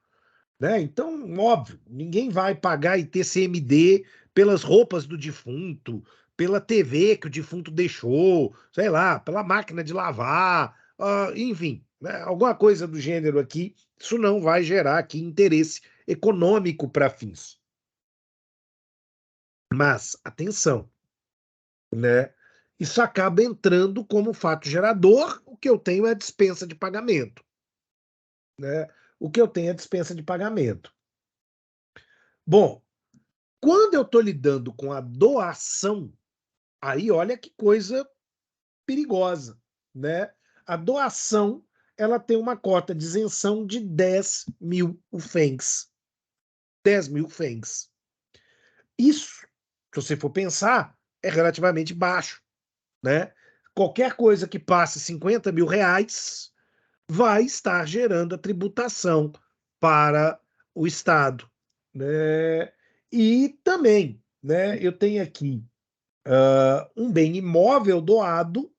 Né? Então, óbvio, ninguém vai pagar ITCMD pelas roupas do defunto, pela TV que o defunto deixou, sei lá, pela máquina de lavar, enfim, né? Alguma coisa do gênero aqui. Isso não vai gerar aqui interesse econômico para fins. Mas, atenção, né? Isso acaba entrando como fato gerador, o que eu tenho é a dispensa de pagamento. Né? O que eu tenho é a dispensa de pagamento. Bom, quando eu estou lidando com a doação, aí olha que coisa perigosa, né? A doação, ela tem uma cota de isenção de 10 mil UFENGs. 10 mil UFENGs. Isso, se você for pensar, é relativamente baixo, né? Qualquer coisa que passe 50 mil reais vai estar gerando a tributação para o Estado, né? E também, né, eu tenho aqui um bem imóvel doado,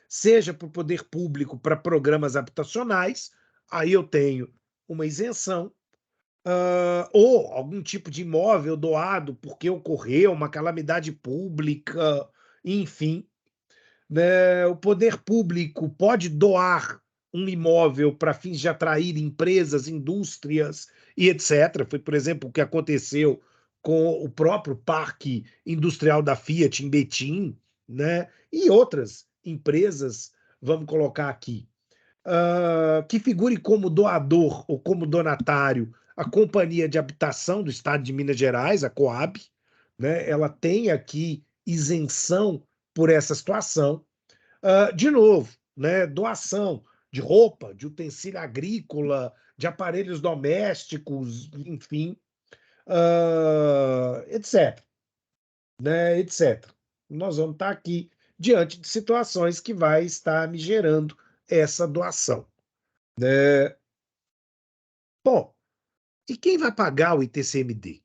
seja para o poder público para programas habitacionais, aí eu tenho uma isenção, ou algum tipo de imóvel doado porque ocorreu uma calamidade pública, enfim, né, o poder público pode doar um imóvel para fins de atrair empresas, indústrias e etc. Foi, por exemplo, o que aconteceu com o próprio Parque Industrial da Fiat em Betim, né? E outras empresas, vamos colocar aqui, que figure como doador ou como donatário a Companhia de Habitação do Estado de Minas Gerais, a Coab, né? Ela tem aqui isenção por essa situação. De novo, né, doação de roupa, de utensílio agrícola, de aparelhos domésticos, enfim, etc. Né, etc. Nós vamos estar aqui diante de situações que vai estar me gerando essa doação. Né? Bom, e quem vai pagar o ITCMD?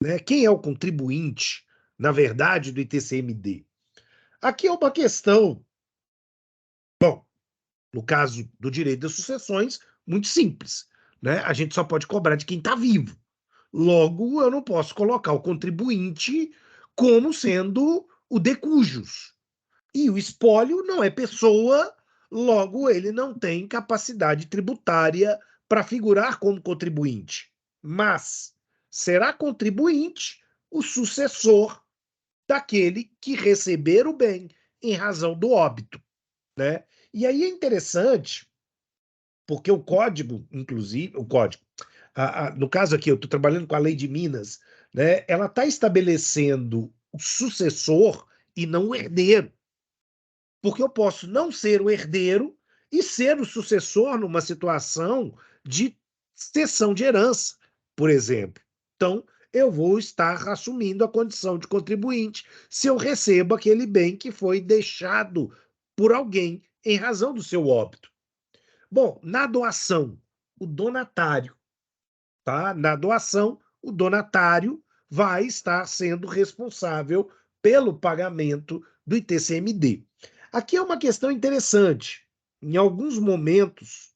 Né? Quem é o contribuinte, na verdade, do ITCMD? Aqui é uma questão, bom, no caso do direito das sucessões, muito simples. Né? A gente só pode cobrar de quem está vivo. Logo, eu não posso colocar o contribuinte como sendo o de cujos. E o espólio não é pessoa, logo, ele não tem capacidade tributária para figurar como contribuinte. Mas será contribuinte o sucessor daquele que receber o bem em razão do óbito. Né? E aí é interessante, porque o código, inclusive, o código, no caso aqui, eu estou trabalhando com a lei de Minas, né, ela está estabelecendo o sucessor e não o herdeiro. Porque eu posso não ser o herdeiro e ser o sucessor numa situação de cessão de herança, por exemplo. Então, eu vou estar assumindo a condição de contribuinte se eu recebo aquele bem que foi deixado por alguém em razão do seu óbito. Bom, na doação, o donatário, tá? Na doação, o donatário vai estar sendo responsável pelo pagamento do ITCMD. Aqui é uma questão interessante. Em alguns momentos,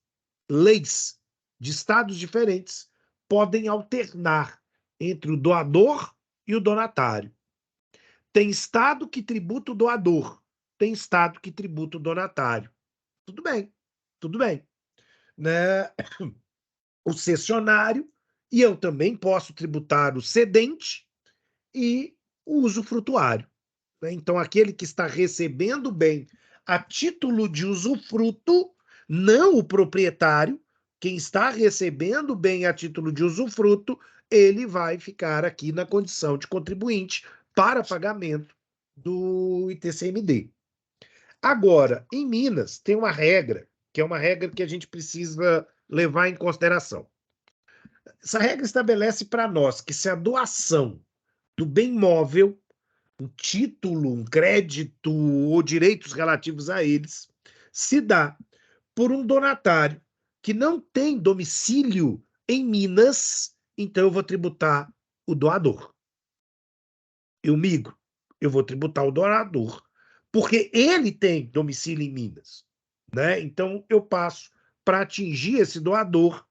leis de estados diferentes podem alternar entre o doador e o donatário. Tem Estado que tributa o doador, tem Estado que tributa o donatário. Tudo bem, tudo bem. Né? O cessionário, e eu também posso tributar o cedente e o usufrutuário. Né? Então, aquele que está recebendo o bem a título de usufruto, não o proprietário, quem está recebendo o bem a título de usufruto, ele vai ficar aqui na condição de contribuinte para pagamento do ITCMD. Agora, em Minas, tem uma regra, que é uma regra que a gente precisa levar em consideração. Essa regra estabelece para nós que se a doação do bem móvel, um título, um crédito ou direitos relativos a eles, se dá por um donatário que não tem domicílio em Minas, então eu vou tributar o doador. Eu migro, eu vou tributar o doador, porque ele tem domicílio em Minas. Né? Então, eu passo para atingir esse doador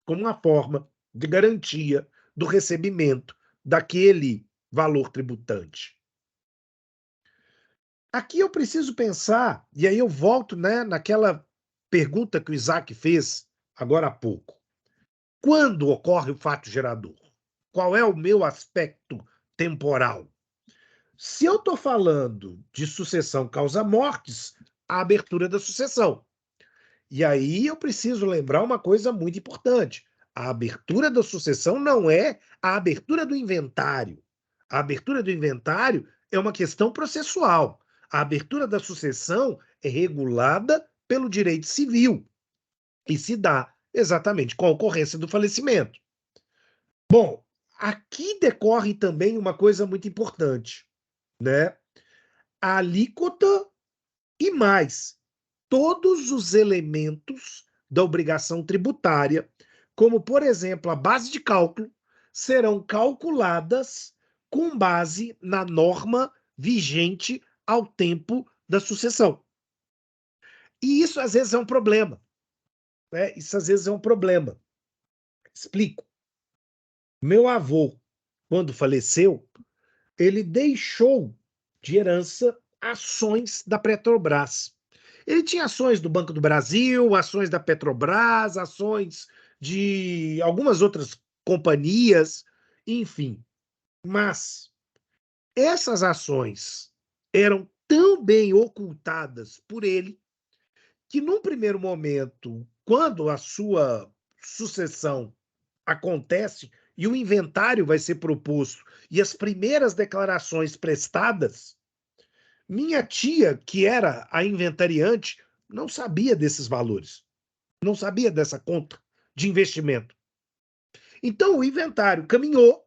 como uma forma de garantia do recebimento daquele valor tributante. Aqui eu preciso pensar, e aí eu volto, né, naquela pergunta que o Isaac fez agora há pouco. Quando ocorre o fato gerador? Qual é o meu aspecto temporal? Se eu estou falando de sucessão causa-mortes, a abertura da sucessão. E aí eu preciso lembrar uma coisa muito importante. A abertura da sucessão não é a abertura do inventário. A abertura do inventário é uma questão processual. A abertura da sucessão é regulada pelo direito civil e se dá exatamente com a ocorrência do falecimento. Bom, aqui decorre também uma coisa muito importante, né? A alíquota e mais todos os elementos da obrigação tributária, como, por exemplo, a base de cálculo, serão calculadas com base na norma vigente ao tempo da sucessão. E isso, às vezes, é um problema. Né? Isso, às vezes, é um problema. Explico. Meu avô, quando faleceu, ele deixou de herança ações da Petrobras. Ele tinha ações do Banco do Brasil, ações da Petrobras, ações de algumas outras companhias, enfim. Mas essas ações eram tão bem ocultadas por ele que, num primeiro momento, quando a sua sucessão acontece e o inventário vai ser proposto e as primeiras declarações prestadas, minha tia, que era a inventariante, não sabia desses valores, não sabia dessa conta de investimento. Então, o inventário caminhou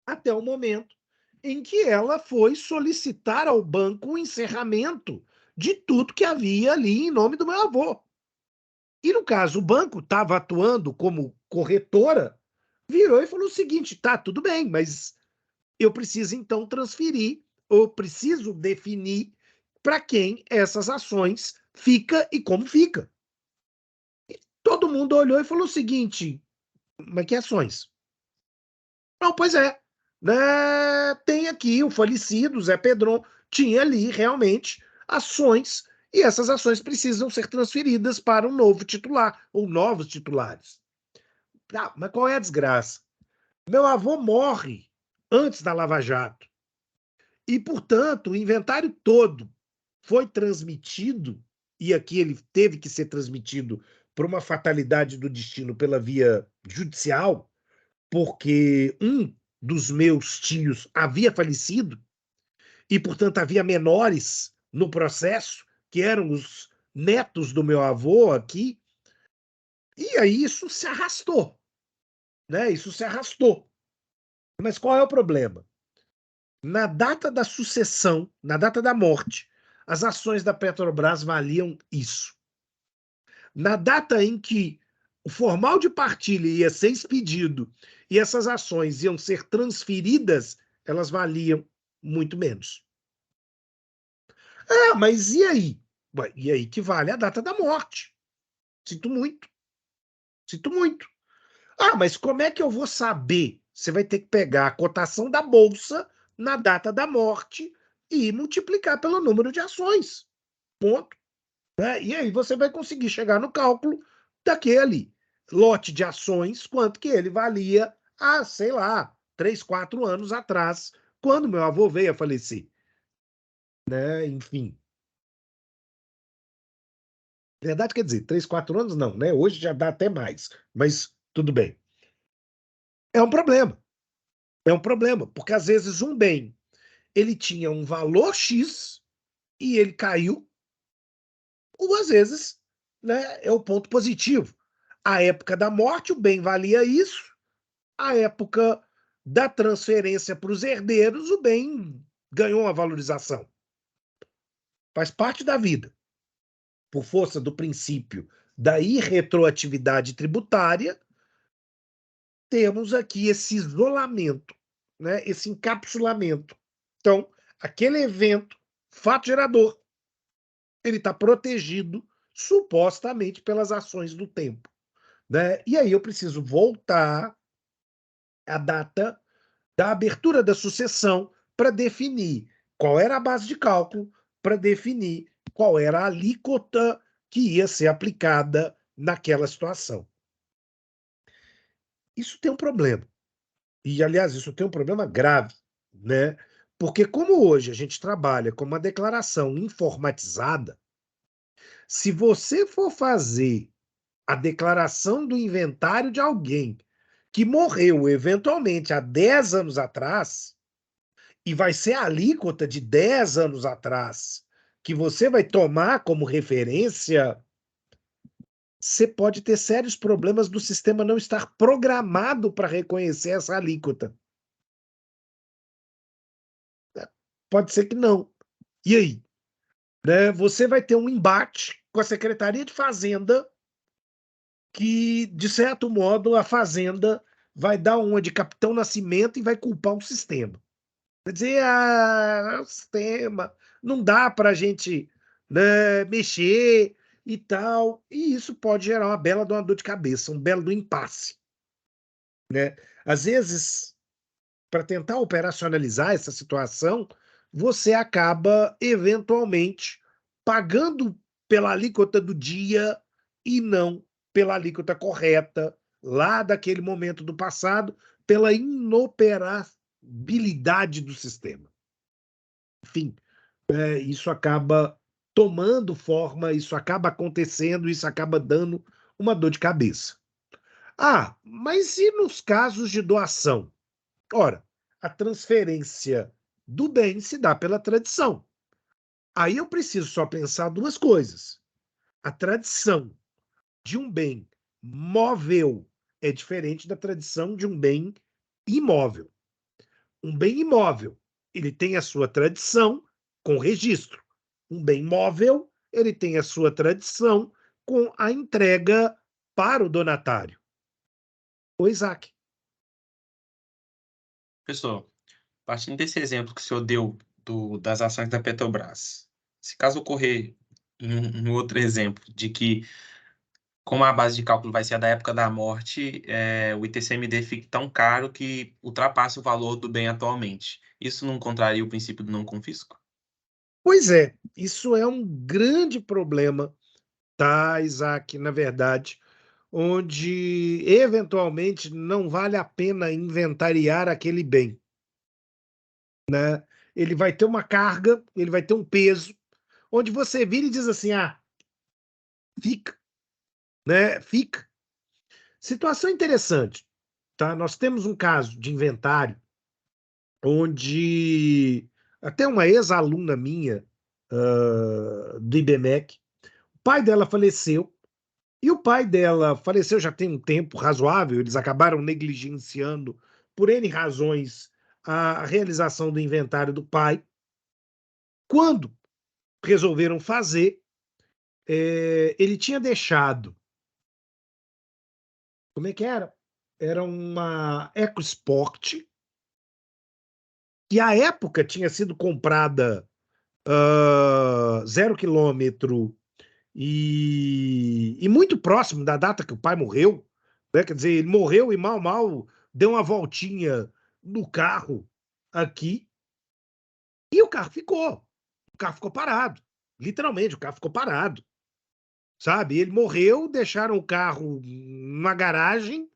até o momento em que ela foi solicitar ao banco o encerramento de tudo que havia ali em nome do meu avô. E, no caso, o banco estava atuando como corretora, virou e falou o seguinte: tá, tudo bem, mas eu preciso então transferir, ou preciso definir para quem essas ações fica e como fica. E todo mundo olhou e falou o seguinte: mas que ações? Não, pois é, né, tem aqui o falecido Zé Pedron, tinha ali realmente ações, e essas ações precisam ser transferidas para um novo titular, ou novos titulares. Ah, mas qual é a desgraça? Meu avô morre antes da Lava Jato. E, portanto, o inventário todo foi transmitido, e aqui ele teve que ser transmitido por uma fatalidade do destino pela via judicial, porque um dos meus tios havia falecido, e, portanto, havia menores no processo, que eram os netos do meu avô aqui, e aí isso se arrastou, né? Isso se arrastou. Mas qual é o problema? Na data da sucessão, na data da morte, as ações da Petrobras valiam isso. Na data em que o formal de partilha ia ser expedido e essas ações iam ser transferidas, elas valiam muito menos. Ah, mas e aí? Ué, e aí que vale a data da morte. Sinto muito. Sinto muito. Ah, mas como é que eu vou saber? Você vai ter que pegar a cotação da bolsa na data da morte e multiplicar pelo número de ações. Ponto. Né? E aí você vai conseguir chegar no cálculo daquele lote de ações, quanto que ele valia há, sei lá, 3, 4 anos atrás, quando meu avô veio a falecer. Né? Enfim. Verdade quer dizer, 3, 4 anos não, né? Hoje já dá até mais, mas tudo bem. É um problema. É um problema, porque às vezes um bem ele tinha um valor X e ele caiu, ou às vezes, né, é o ponto positivo. A época da morte, o bem valia isso, a época da transferência para os herdeiros, o bem ganhou uma valorização. Faz parte da vida. Por força do princípio da irretroatividade tributária, temos aqui esse isolamento, né, esse encapsulamento. Então, aquele evento, fato gerador, ele está protegido supostamente pelas ações do tempo. Né? E aí eu preciso voltar à data da abertura da sucessão para definir qual era a base de cálculo, para definir qual era a alíquota que ia ser aplicada naquela situação. Isso tem um problema. E, aliás, isso tem um problema grave, né? Porque como hoje a gente trabalha com uma declaração informatizada, se você for fazer a declaração do inventário de alguém que morreu eventualmente há 10 anos atrás, e vai ser a alíquota de 10 anos atrás que você vai tomar como referência, você pode ter sérios problemas do sistema não estar programado para reconhecer essa alíquota. Pode ser que não. E aí? Né? Você vai ter um embate com a Secretaria de Fazenda que, de certo modo, a Fazenda vai dar uma de Capitão Nascimento e vai culpar o sistema. Vai dizer, é o sistema, não dá para a gente, né, mexer e tal. E isso pode gerar uma bela de uma dor de cabeça, um belo do impasse. Né? Às vezes, para tentar operacionalizar essa situação, você acaba, eventualmente, pagando pela alíquota do dia e não pela alíquota correta, lá daquele momento do passado, pela inoperabilidade do sistema. Enfim, isso acaba tomando forma, isso acaba acontecendo, isso acaba dando uma dor de cabeça. Ah, mas e nos casos de doação? Ora, a transferência do bem se dá pela tradição. Aí eu preciso só pensar duas coisas. A tradição de um bem móvel é diferente da tradição de um bem imóvel. Um bem imóvel, ele tem a sua tradição com registro. Um bem móvel, ele tem a sua tradição com a entrega para o donatário. O Isaac. Pessoal, partindo desse exemplo que o senhor deu das ações da Petrobras, se caso ocorrer um outro exemplo de que, como a base de cálculo vai ser a da época da morte, o ITCMD fique tão caro que ultrapasse o valor do bem atualmente, isso não contraria o princípio do não confisco? Pois é, isso é um grande problema, tá, Isaac, na verdade, onde eventualmente não vale a pena inventariar aquele bem, né? Ele vai ter uma carga, ele vai ter um peso, onde você vira e diz assim: ah, fica, né? Fica. Situação interessante, tá? Nós temos um caso de inventário onde até uma ex-aluna minha do IBMEC, o pai dela faleceu. E o pai dela faleceu já tem um tempo razoável, eles acabaram negligenciando, por N razões, a realização do inventário do pai. Quando resolveram fazer, ele tinha deixado. Como é que era? Era uma EcoSport, que à época tinha sido comprada 0 quilômetro e muito próximo da data que o pai morreu. né? Quer dizer, ele morreu e mal deu uma voltinha no carro aqui e o carro ficou. O carro ficou parado. Literalmente, o carro ficou parado. Sabe? Ele morreu, deixaram o carro numa garagem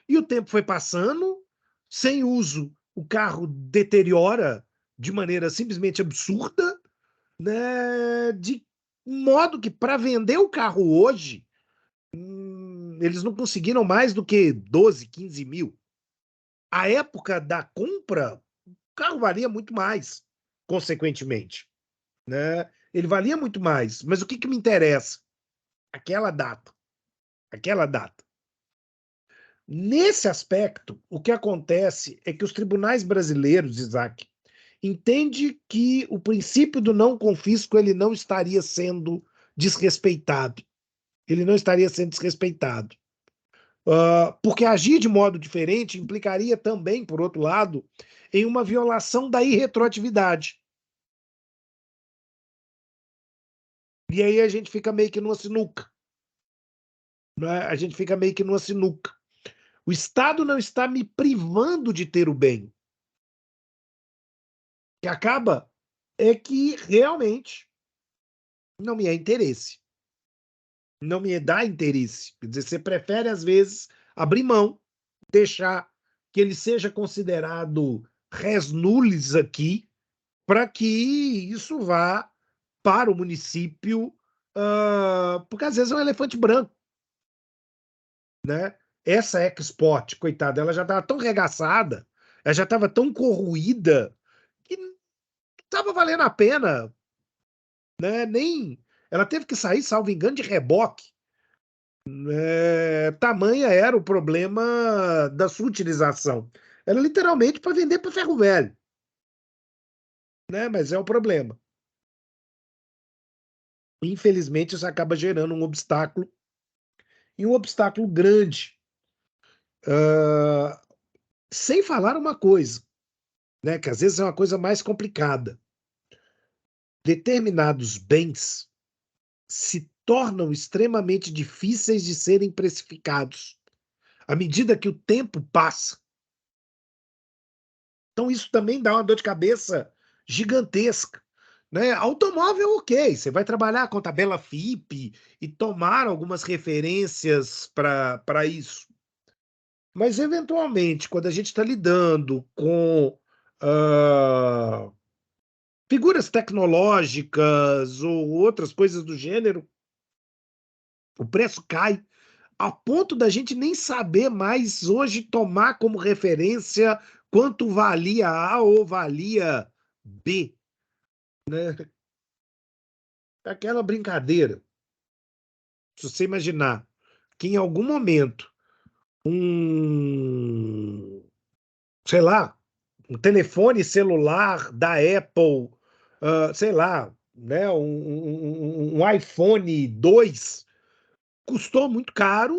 e o tempo foi passando, sem uso, o carro deteriora de maneira simplesmente absurda, né? De modo que para vender o carro hoje, eles não conseguiram mais do que 12, 15 mil. A época da compra, o carro valia muito mais, consequentemente, né? Ele valia muito mais. Mas o que me interessa? Aquela data. Aquela data. Nesse aspecto, o que acontece é que os tribunais brasileiros, Isaac, entendem que o princípio do não confisco ele não estaria sendo desrespeitado. Ele não estaria sendo desrespeitado. Porque agir de modo diferente implicaria também, por outro lado, em uma violação da irretroatividade. E aí a gente fica meio que numa sinuca. Né? A gente fica meio que numa sinuca. O Estado não está me privando de ter o bem. O que acaba é que realmente não me é interesse. Não me dá interesse. Quer dizer, você prefere, às vezes, abrir mão, deixar que ele seja considerado res nullis aqui, para que isso vá para o município, porque às vezes é um elefante branco, né? Essa Export, coitada, ela já estava tão regaçada, ela já estava tão corroída, que não estava valendo a pena, né? Nem ela teve que sair, salvo engano, de reboque. Tamanha era o problema da sua utilização. Era literalmente para vender para ferro velho, né? Mas é o problema. Infelizmente, isso acaba gerando um obstáculo, e um obstáculo grande. Ah, sem falar uma coisa, né? Que às vezes é uma coisa mais complicada. Determinados bens se tornam extremamente difíceis de serem precificados à medida que o tempo passa. Então, isso também dá uma dor de cabeça gigantesca. Né? Automóvel, ok, você vai trabalhar com tabela FIPE e tomar algumas referências para isso. Mas, eventualmente, quando a gente está lidando com figuras tecnológicas ou outras coisas do gênero, o preço cai a ponto da gente nem saber mais hoje tomar como referência quanto valia A ou valia B, né? Aquela brincadeira. Se você imaginar que em algum momento sei lá, um telefone celular da Apple, sei lá, né, um iPhone 2 custou muito caro,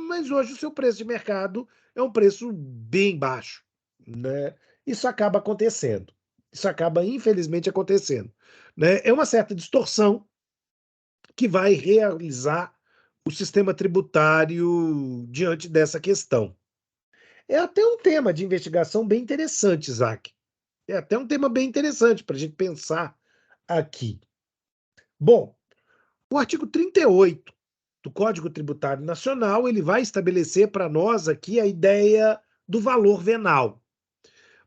mas hoje o seu preço de mercado é um preço bem baixo, né? Isso acaba acontecendo. Isso acaba, infelizmente, acontecendo. Né? É uma certa distorção que vai realizar o sistema tributário diante dessa questão. É até um tema de investigação bem interessante, Isaac. É até um tema bem interessante para a gente pensar aqui. Bom, o artigo 38 do Código Tributário Nacional, ele vai estabelecer para nós aqui a ideia do valor venal.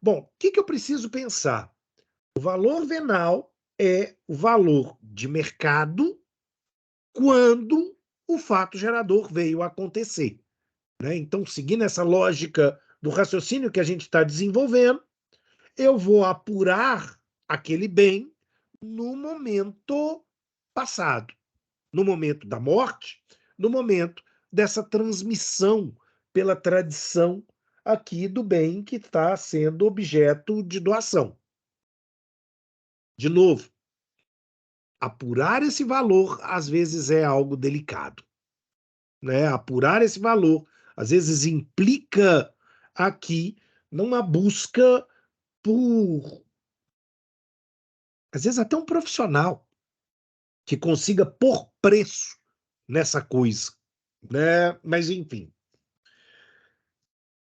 Bom, o que eu preciso pensar? O valor venal é o valor de mercado quando o fato gerador veio a acontecer. Né? Então, seguindo essa lógica do raciocínio que a gente está desenvolvendo, eu vou apurar aquele bem no momento passado, no momento da morte, no momento dessa transmissão pela tradição aqui do bem que está sendo objeto de doação. De novo, apurar esse valor às vezes é algo delicado. Né? Apurar esse valor às vezes implica aqui numa busca por, às vezes, até um profissional que consiga pôr preço nessa coisa. Né? Mas, enfim.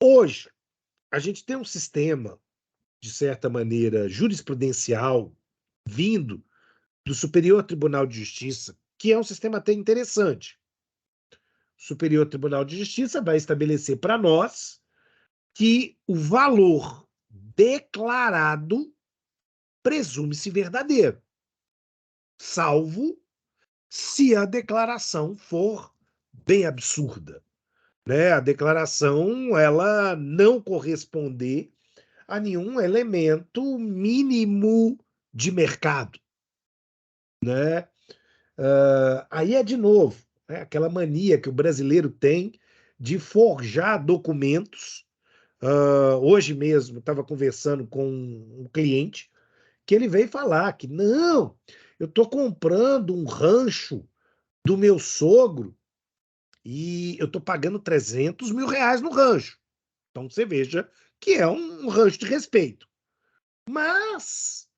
Hoje, a gente tem um sistema, de certa maneira, jurisprudencial, vindo do Superior Tribunal de Justiça, que é um sistema até interessante. O Superior Tribunal de Justiça vai estabelecer para nós que o valor declarado presume-se verdadeiro, salvo se a declaração for bem absurda, né? A declaração ela não corresponder a nenhum elemento mínimo de mercado, né? Aí é de novo, né, aquela mania que o brasileiro tem de forjar documentos. Hoje mesmo estava conversando com um cliente que ele veio falar que não, eu estou comprando um rancho do meu sogro e eu estou pagando R$ 300 mil no rancho. Então você veja que é um rancho de respeito. Mas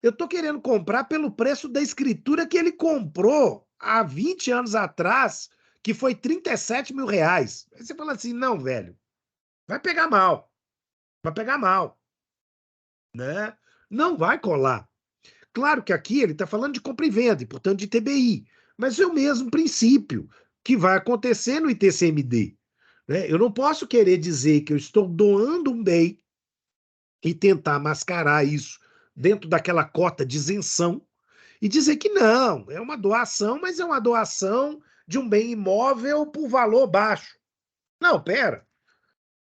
eu estou querendo comprar pelo preço da escritura que ele comprou há 20 anos atrás, que foi R$ 37 mil. Aí você fala assim, não, velho, vai pegar mal, vai pegar mal, né? Não vai colar. Claro que aqui ele está falando de compra e venda, e, portanto, de TBI, mas é o mesmo princípio que vai acontecer no ITCMD. Né? Eu não posso querer dizer que eu estou doando um bem e tentar mascarar isso dentro daquela cota de isenção e dizer que não, é uma doação, mas é uma doação de um bem imóvel por valor baixo. Não, pera.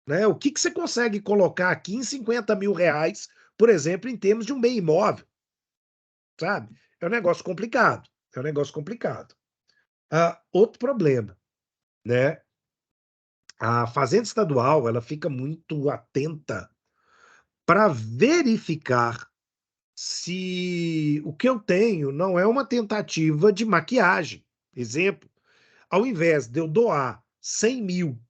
Né? O que você consegue colocar aqui em R$ 50 mil, por exemplo, em termos de um bem imóvel? Sabe? É um negócio complicado. É um negócio complicado. Outro problema, né? A Fazenda Estadual ela fica muito atenta para verificar se o que eu tenho não é uma tentativa de maquiagem. Exemplo, ao invés de eu doar 100 mil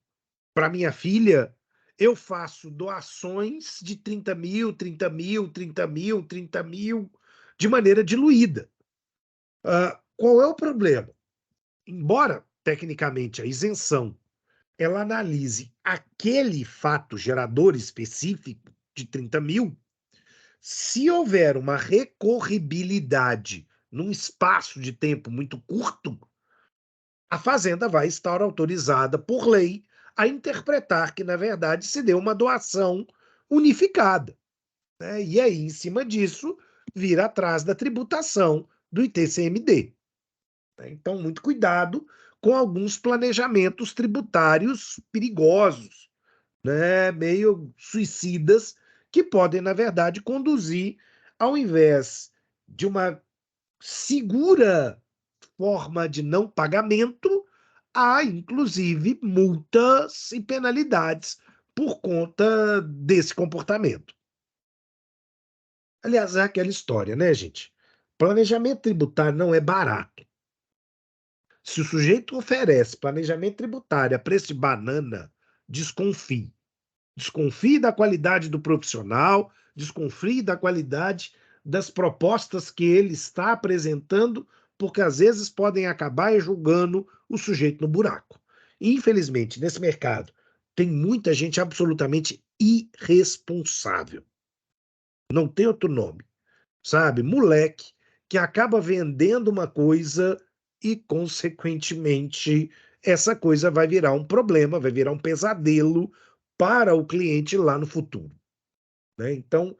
para minha filha, eu faço doações de 30 mil, 30 mil, 30 mil, 30 mil, de maneira diluída. Qual é o problema? Embora, tecnicamente, a isenção ela analise aquele fato gerador específico de 30 mil, se houver uma recorribilidade num espaço de tempo muito curto, a Fazenda vai estar autorizada por lei a interpretar que, na verdade, se deu uma doação unificada. Né? E aí, em cima disso, vir atrás da tributação do ITCMD. Então, muito cuidado com alguns planejamentos tributários perigosos, né? Meio suicidas, que podem, na verdade, conduzir, ao invés de uma segura forma de não pagamento, há, inclusive, multas e penalidades por conta desse comportamento. Aliás, é aquela história, né, gente? Planejamento tributário não é barato. Se o sujeito oferece planejamento tributário a preço de banana, desconfie. Desconfie da qualidade do profissional, desconfie da qualidade das propostas que ele está apresentando, porque às vezes podem acabar julgando o sujeito no buraco. Infelizmente, nesse mercado, tem muita gente absolutamente irresponsável. Não tem outro nome, sabe? Moleque que acaba vendendo uma coisa e, consequentemente, essa coisa vai virar um problema, vai virar um pesadelo para o cliente lá no futuro. Né? Então,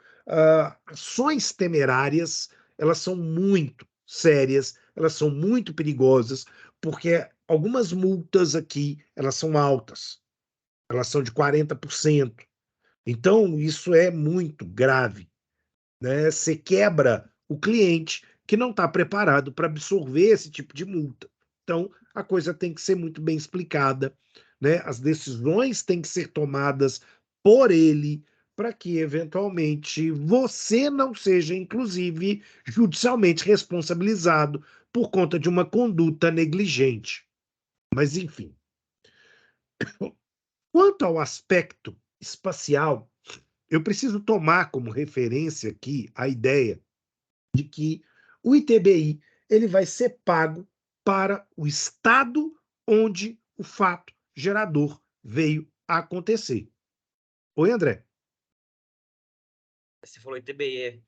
ações temerárias, elas são muito sérias, elas são muito perigosas, porque algumas multas aqui, elas são altas, elas são de 40%. Então, isso é muito grave. Né? Você quebra o cliente que não está preparado para absorver esse tipo de multa. Então, a coisa tem que ser muito bem explicada, né? As decisões têm que ser tomadas por ele, para que, eventualmente, você não seja, inclusive, judicialmente responsabilizado por conta de uma conduta negligente. Mas, enfim. Quanto ao aspecto espacial, eu preciso tomar como referência aqui a ideia de que o ITBI ele vai ser pago para o estado onde o fato gerador veio a acontecer. Oi, André. Você falou ITBE.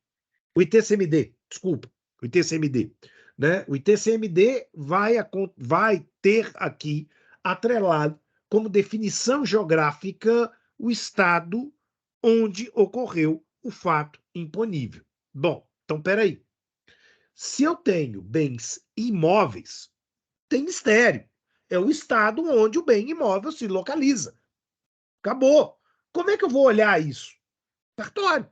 O ITCMD, desculpa, o ITCMD. Né? O ITCMD vai ter aqui atrelado como definição geográfica o estado onde ocorreu o fato imponível. Bom, então peraí. Se eu tenho bens imóveis, tem mistério. É o estado onde o bem imóvel se localiza. Acabou. Como é que eu vou olhar isso? Cartório.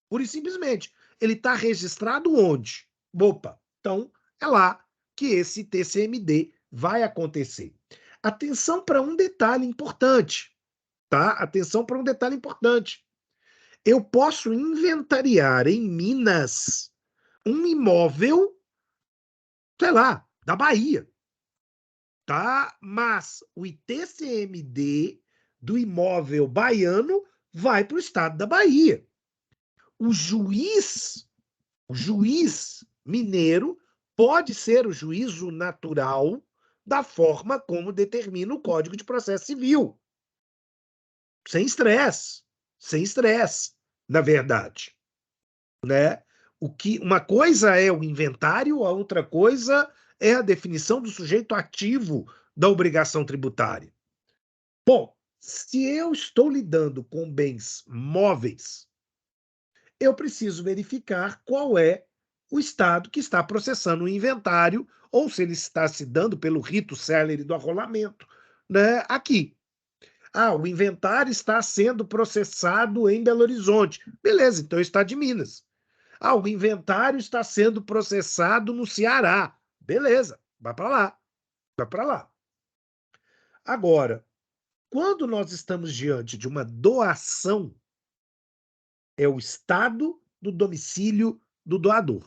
Pura e simplesmente. Ele está registrado onde? Opa, então é lá que esse TCMD vai acontecer. Atenção para um detalhe importante, tá? Atenção para um detalhe importante. Eu posso inventariar em Minas um imóvel, sei lá, da Bahia, tá? Mas o ITCMD do imóvel baiano vai para o estado da Bahia. O juiz mineiro pode ser o juízo natural da forma como determina o Código de Processo Civil. Sem estresse, na verdade, né? Uma coisa é o inventário, a outra coisa é a definição do sujeito ativo da obrigação tributária. Bom, se eu estou lidando com bens móveis, eu preciso verificar qual é o estado que está processando o inventário, ou se ele está se dando pelo rito célere do arrolamento, né, aqui. Ah, o inventário está sendo processado em Belo Horizonte. Beleza, então está de Minas. Ah, o inventário está sendo processado no Ceará. Beleza, vai para lá. Vai para lá. Agora, quando nós estamos diante de uma doação, é o estado do domicílio do doador.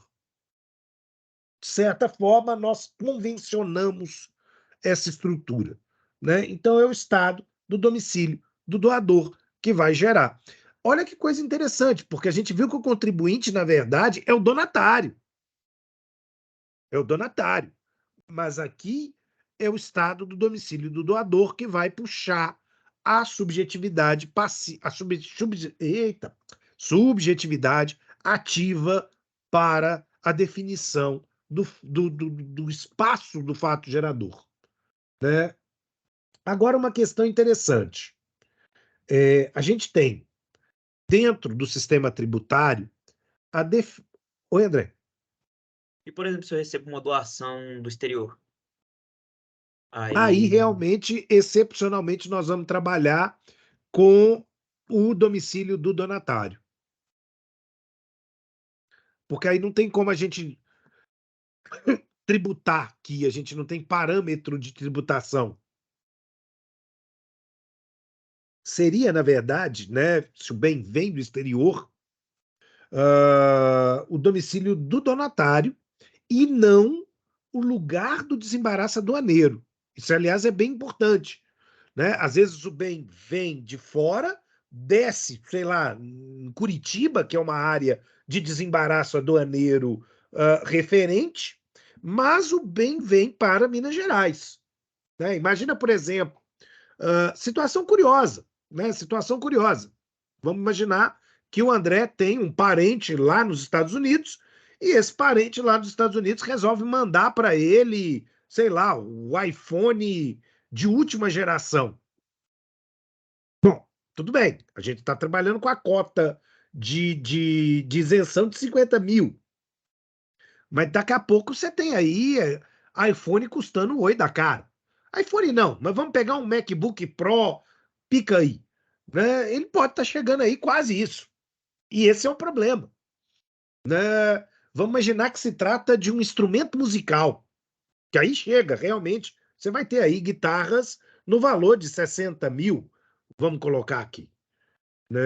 De certa forma, nós convencionamos essa estrutura, né? Então, é o estado do domicílio do doador que vai gerar. Olha que coisa interessante, porque a gente viu que o contribuinte, na verdade, é o donatário. É o donatário. Mas aqui é o estado do domicílio do doador que vai puxar a subjetividade subjetividade ativa para a definição do espaço do fato gerador, né? Agora, uma questão interessante. A gente tem, dentro do sistema tributário, a def... Oi, André. E, por exemplo, se eu recebo uma doação do exterior? Aí, Aí, realmente, excepcionalmente, nós vamos trabalhar com o domicílio do donatário. Porque aí não tem como a gente tributar aqui, a gente não tem parâmetro de tributação. Seria, na verdade, né, se o bem vem do exterior, o domicílio do donatário e não o lugar do desembaraço aduaneiro. Isso, aliás, é bem importante, né? Às vezes o bem vem de fora, desce, sei lá, em Curitiba, que é uma área de desembaraço aduaneiro referente, mas o bem vem para Minas Gerais, né? Imagina, por exemplo, situação curiosa, né? Situação curiosa. Vamos imaginar que o André tem um parente lá nos Estados Unidos e esse parente lá nos Estados Unidos resolve mandar para ele, sei lá, o iPhone de última geração. Bom, tudo bem, a gente está trabalhando com a cota de isenção de 50 mil, mas daqui a pouco você tem aí iPhone custando o oi da cara. iPhone não, mas vamos pegar um MacBook Pro, pica aí, né? Ele pode estar chegando aí quase isso. E esse é o problema, né? Vamos imaginar que se trata de um instrumento musical, que aí chega, realmente, você vai ter aí guitarras no valor de 60 mil, vamos colocar aqui, né?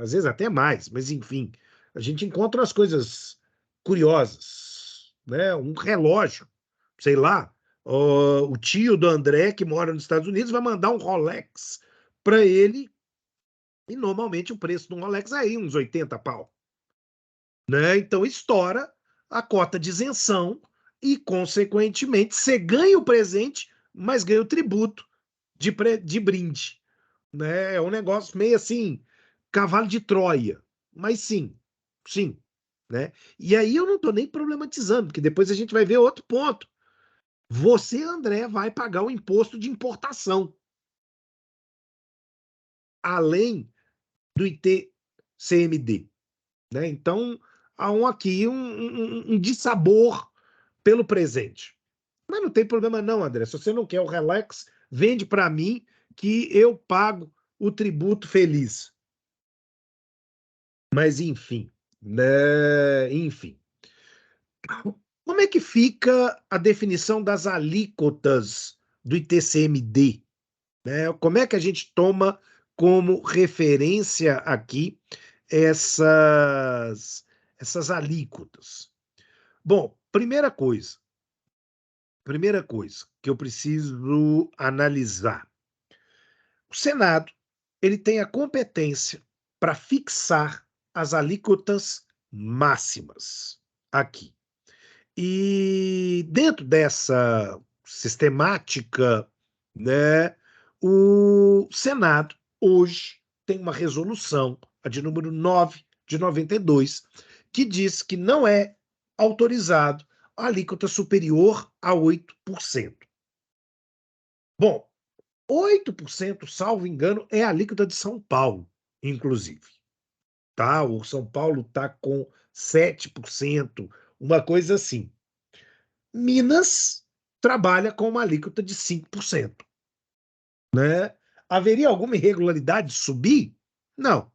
Às vezes até mais, mas enfim, a gente encontra umas coisas curiosas, né? Um relógio, sei lá, o tio do André, que mora nos Estados Unidos, vai mandar um Rolex para ele, e normalmente o preço de um Rolex é aí uns 80 pau, né? Então estoura a cota de isenção e, consequentemente, você ganha o presente, mas ganha o tributo de brinde. né? É um negócio meio assim, cavalo de Troia. Mas sim, sim, né? E aí eu não estou nem problematizando, porque depois a gente vai ver outro ponto. Você, André, vai pagar o imposto de importação, além do ITCMD, né? Então, há aqui um dissabor pelo presente. Mas não tem problema não, André. Se você não quer o relax, vende para mim que eu pago o tributo feliz. Mas enfim, né? Enfim. Como é que fica a definição das alíquotas do ITCMD? Né? Como é que a gente toma como referência aqui essas alíquotas? Bom, primeira coisa que eu preciso analisar. O Senado, ele tem a competência para fixar as alíquotas máximas aqui. E dentro dessa sistemática, né, o Senado hoje tem uma resolução, a de número 9 de 92, que diz que não é autorizado a alíquota superior a 8%. Bom, 8%, salvo engano, é a alíquota de São Paulo, inclusive. Tá? O São Paulo está com 7%, uma coisa assim. Minas trabalha com uma alíquota de 5%. Né? Haveria alguma irregularidade de subir? Não.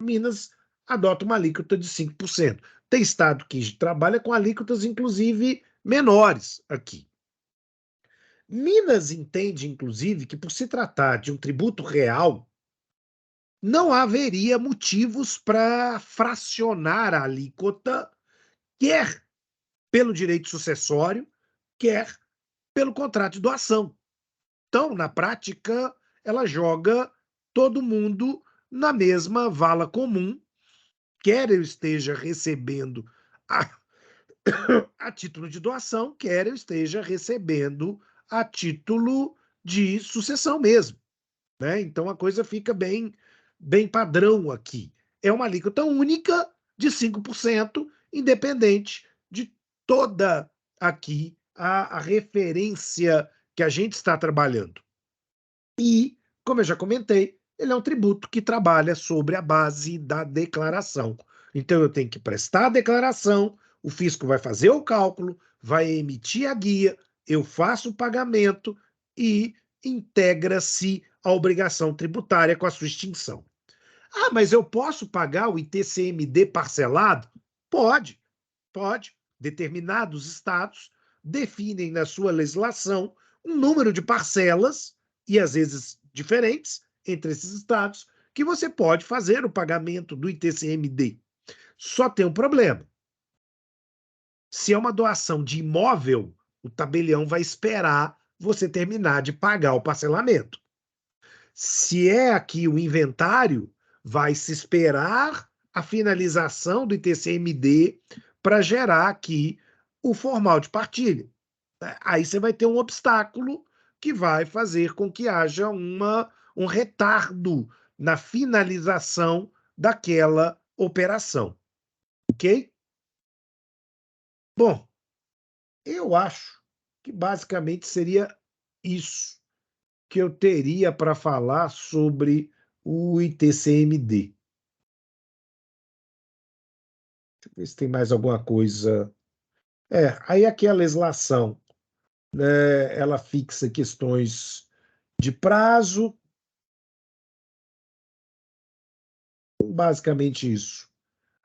Minas adota uma alíquota de 5%. Tem estado que trabalha com alíquotas, inclusive, menores aqui. Minas entende, inclusive, que por se tratar de um tributo real, não haveria motivos para fracionar a alíquota, quer pelo direito sucessório, quer pelo contrato de doação. Então, na prática, ela joga todo mundo na mesma vala comum, quer eu esteja recebendo a, a título de doação, quer eu esteja recebendo a título de sucessão mesmo. Né? Então a coisa fica bem padrão aqui. É uma alíquota única de 5%, independente de toda aqui a referência que a gente está trabalhando. E, como eu já comentei, ele é um tributo que trabalha sobre a base da declaração. Então, eu tenho que prestar a declaração, o fisco vai fazer o cálculo, vai emitir a guia, eu faço o pagamento e integra-se a obrigação tributária com a sua extinção. Ah, mas eu posso pagar o ITCMD parcelado? Pode, pode. Determinados estados definem na sua legislação um número de parcelas, e às vezes diferentes, entre esses estados, que você pode fazer o pagamento do ITCMD. Só tem um problema. Se é uma doação de imóvel, o tabelião vai esperar você terminar de pagar o parcelamento. Se é aqui o inventário, vai se esperar a finalização do ITCMD para gerar aqui o formal de partilha. Aí você vai ter um obstáculo que vai fazer com que haja um retardo na finalização daquela operação. Ok? Bom, eu acho que basicamente seria isso que eu teria para falar sobre o ITCMD. Deixa eu ver se tem mais alguma coisa. Aí aqui a legislação, né, ela fixa questões de prazo, basicamente isso.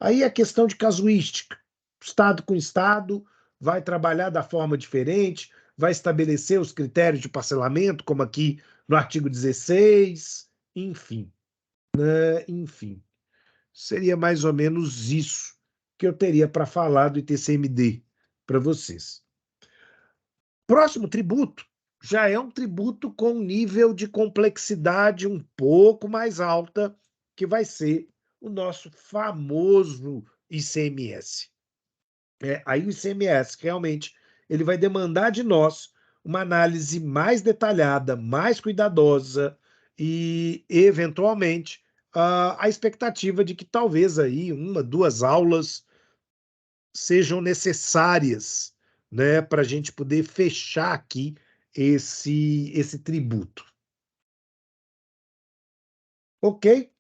Aí a questão de casuística. Estado com estado vai trabalhar da forma diferente, vai estabelecer os critérios de parcelamento, como aqui no artigo 16, enfim. Enfim, seria mais ou menos isso que eu teria para falar do ITCMD para vocês. Próximo tributo já é um tributo com um nível de complexidade um pouco mais alta, que vai ser o nosso famoso ICMS. Aí o ICMS realmente ele vai demandar de nós uma análise mais detalhada, mais cuidadosa e eventualmente, a expectativa de que talvez aí 1, 2 aulas sejam necessárias, né, para a gente poder fechar aqui esse tributo. Ok?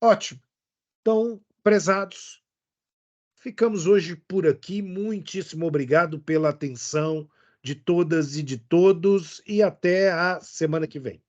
Ótimo. Então, prezados, ficamos hoje por aqui. Muitíssimo obrigado pela atenção de todas e de todos, e até a semana que vem.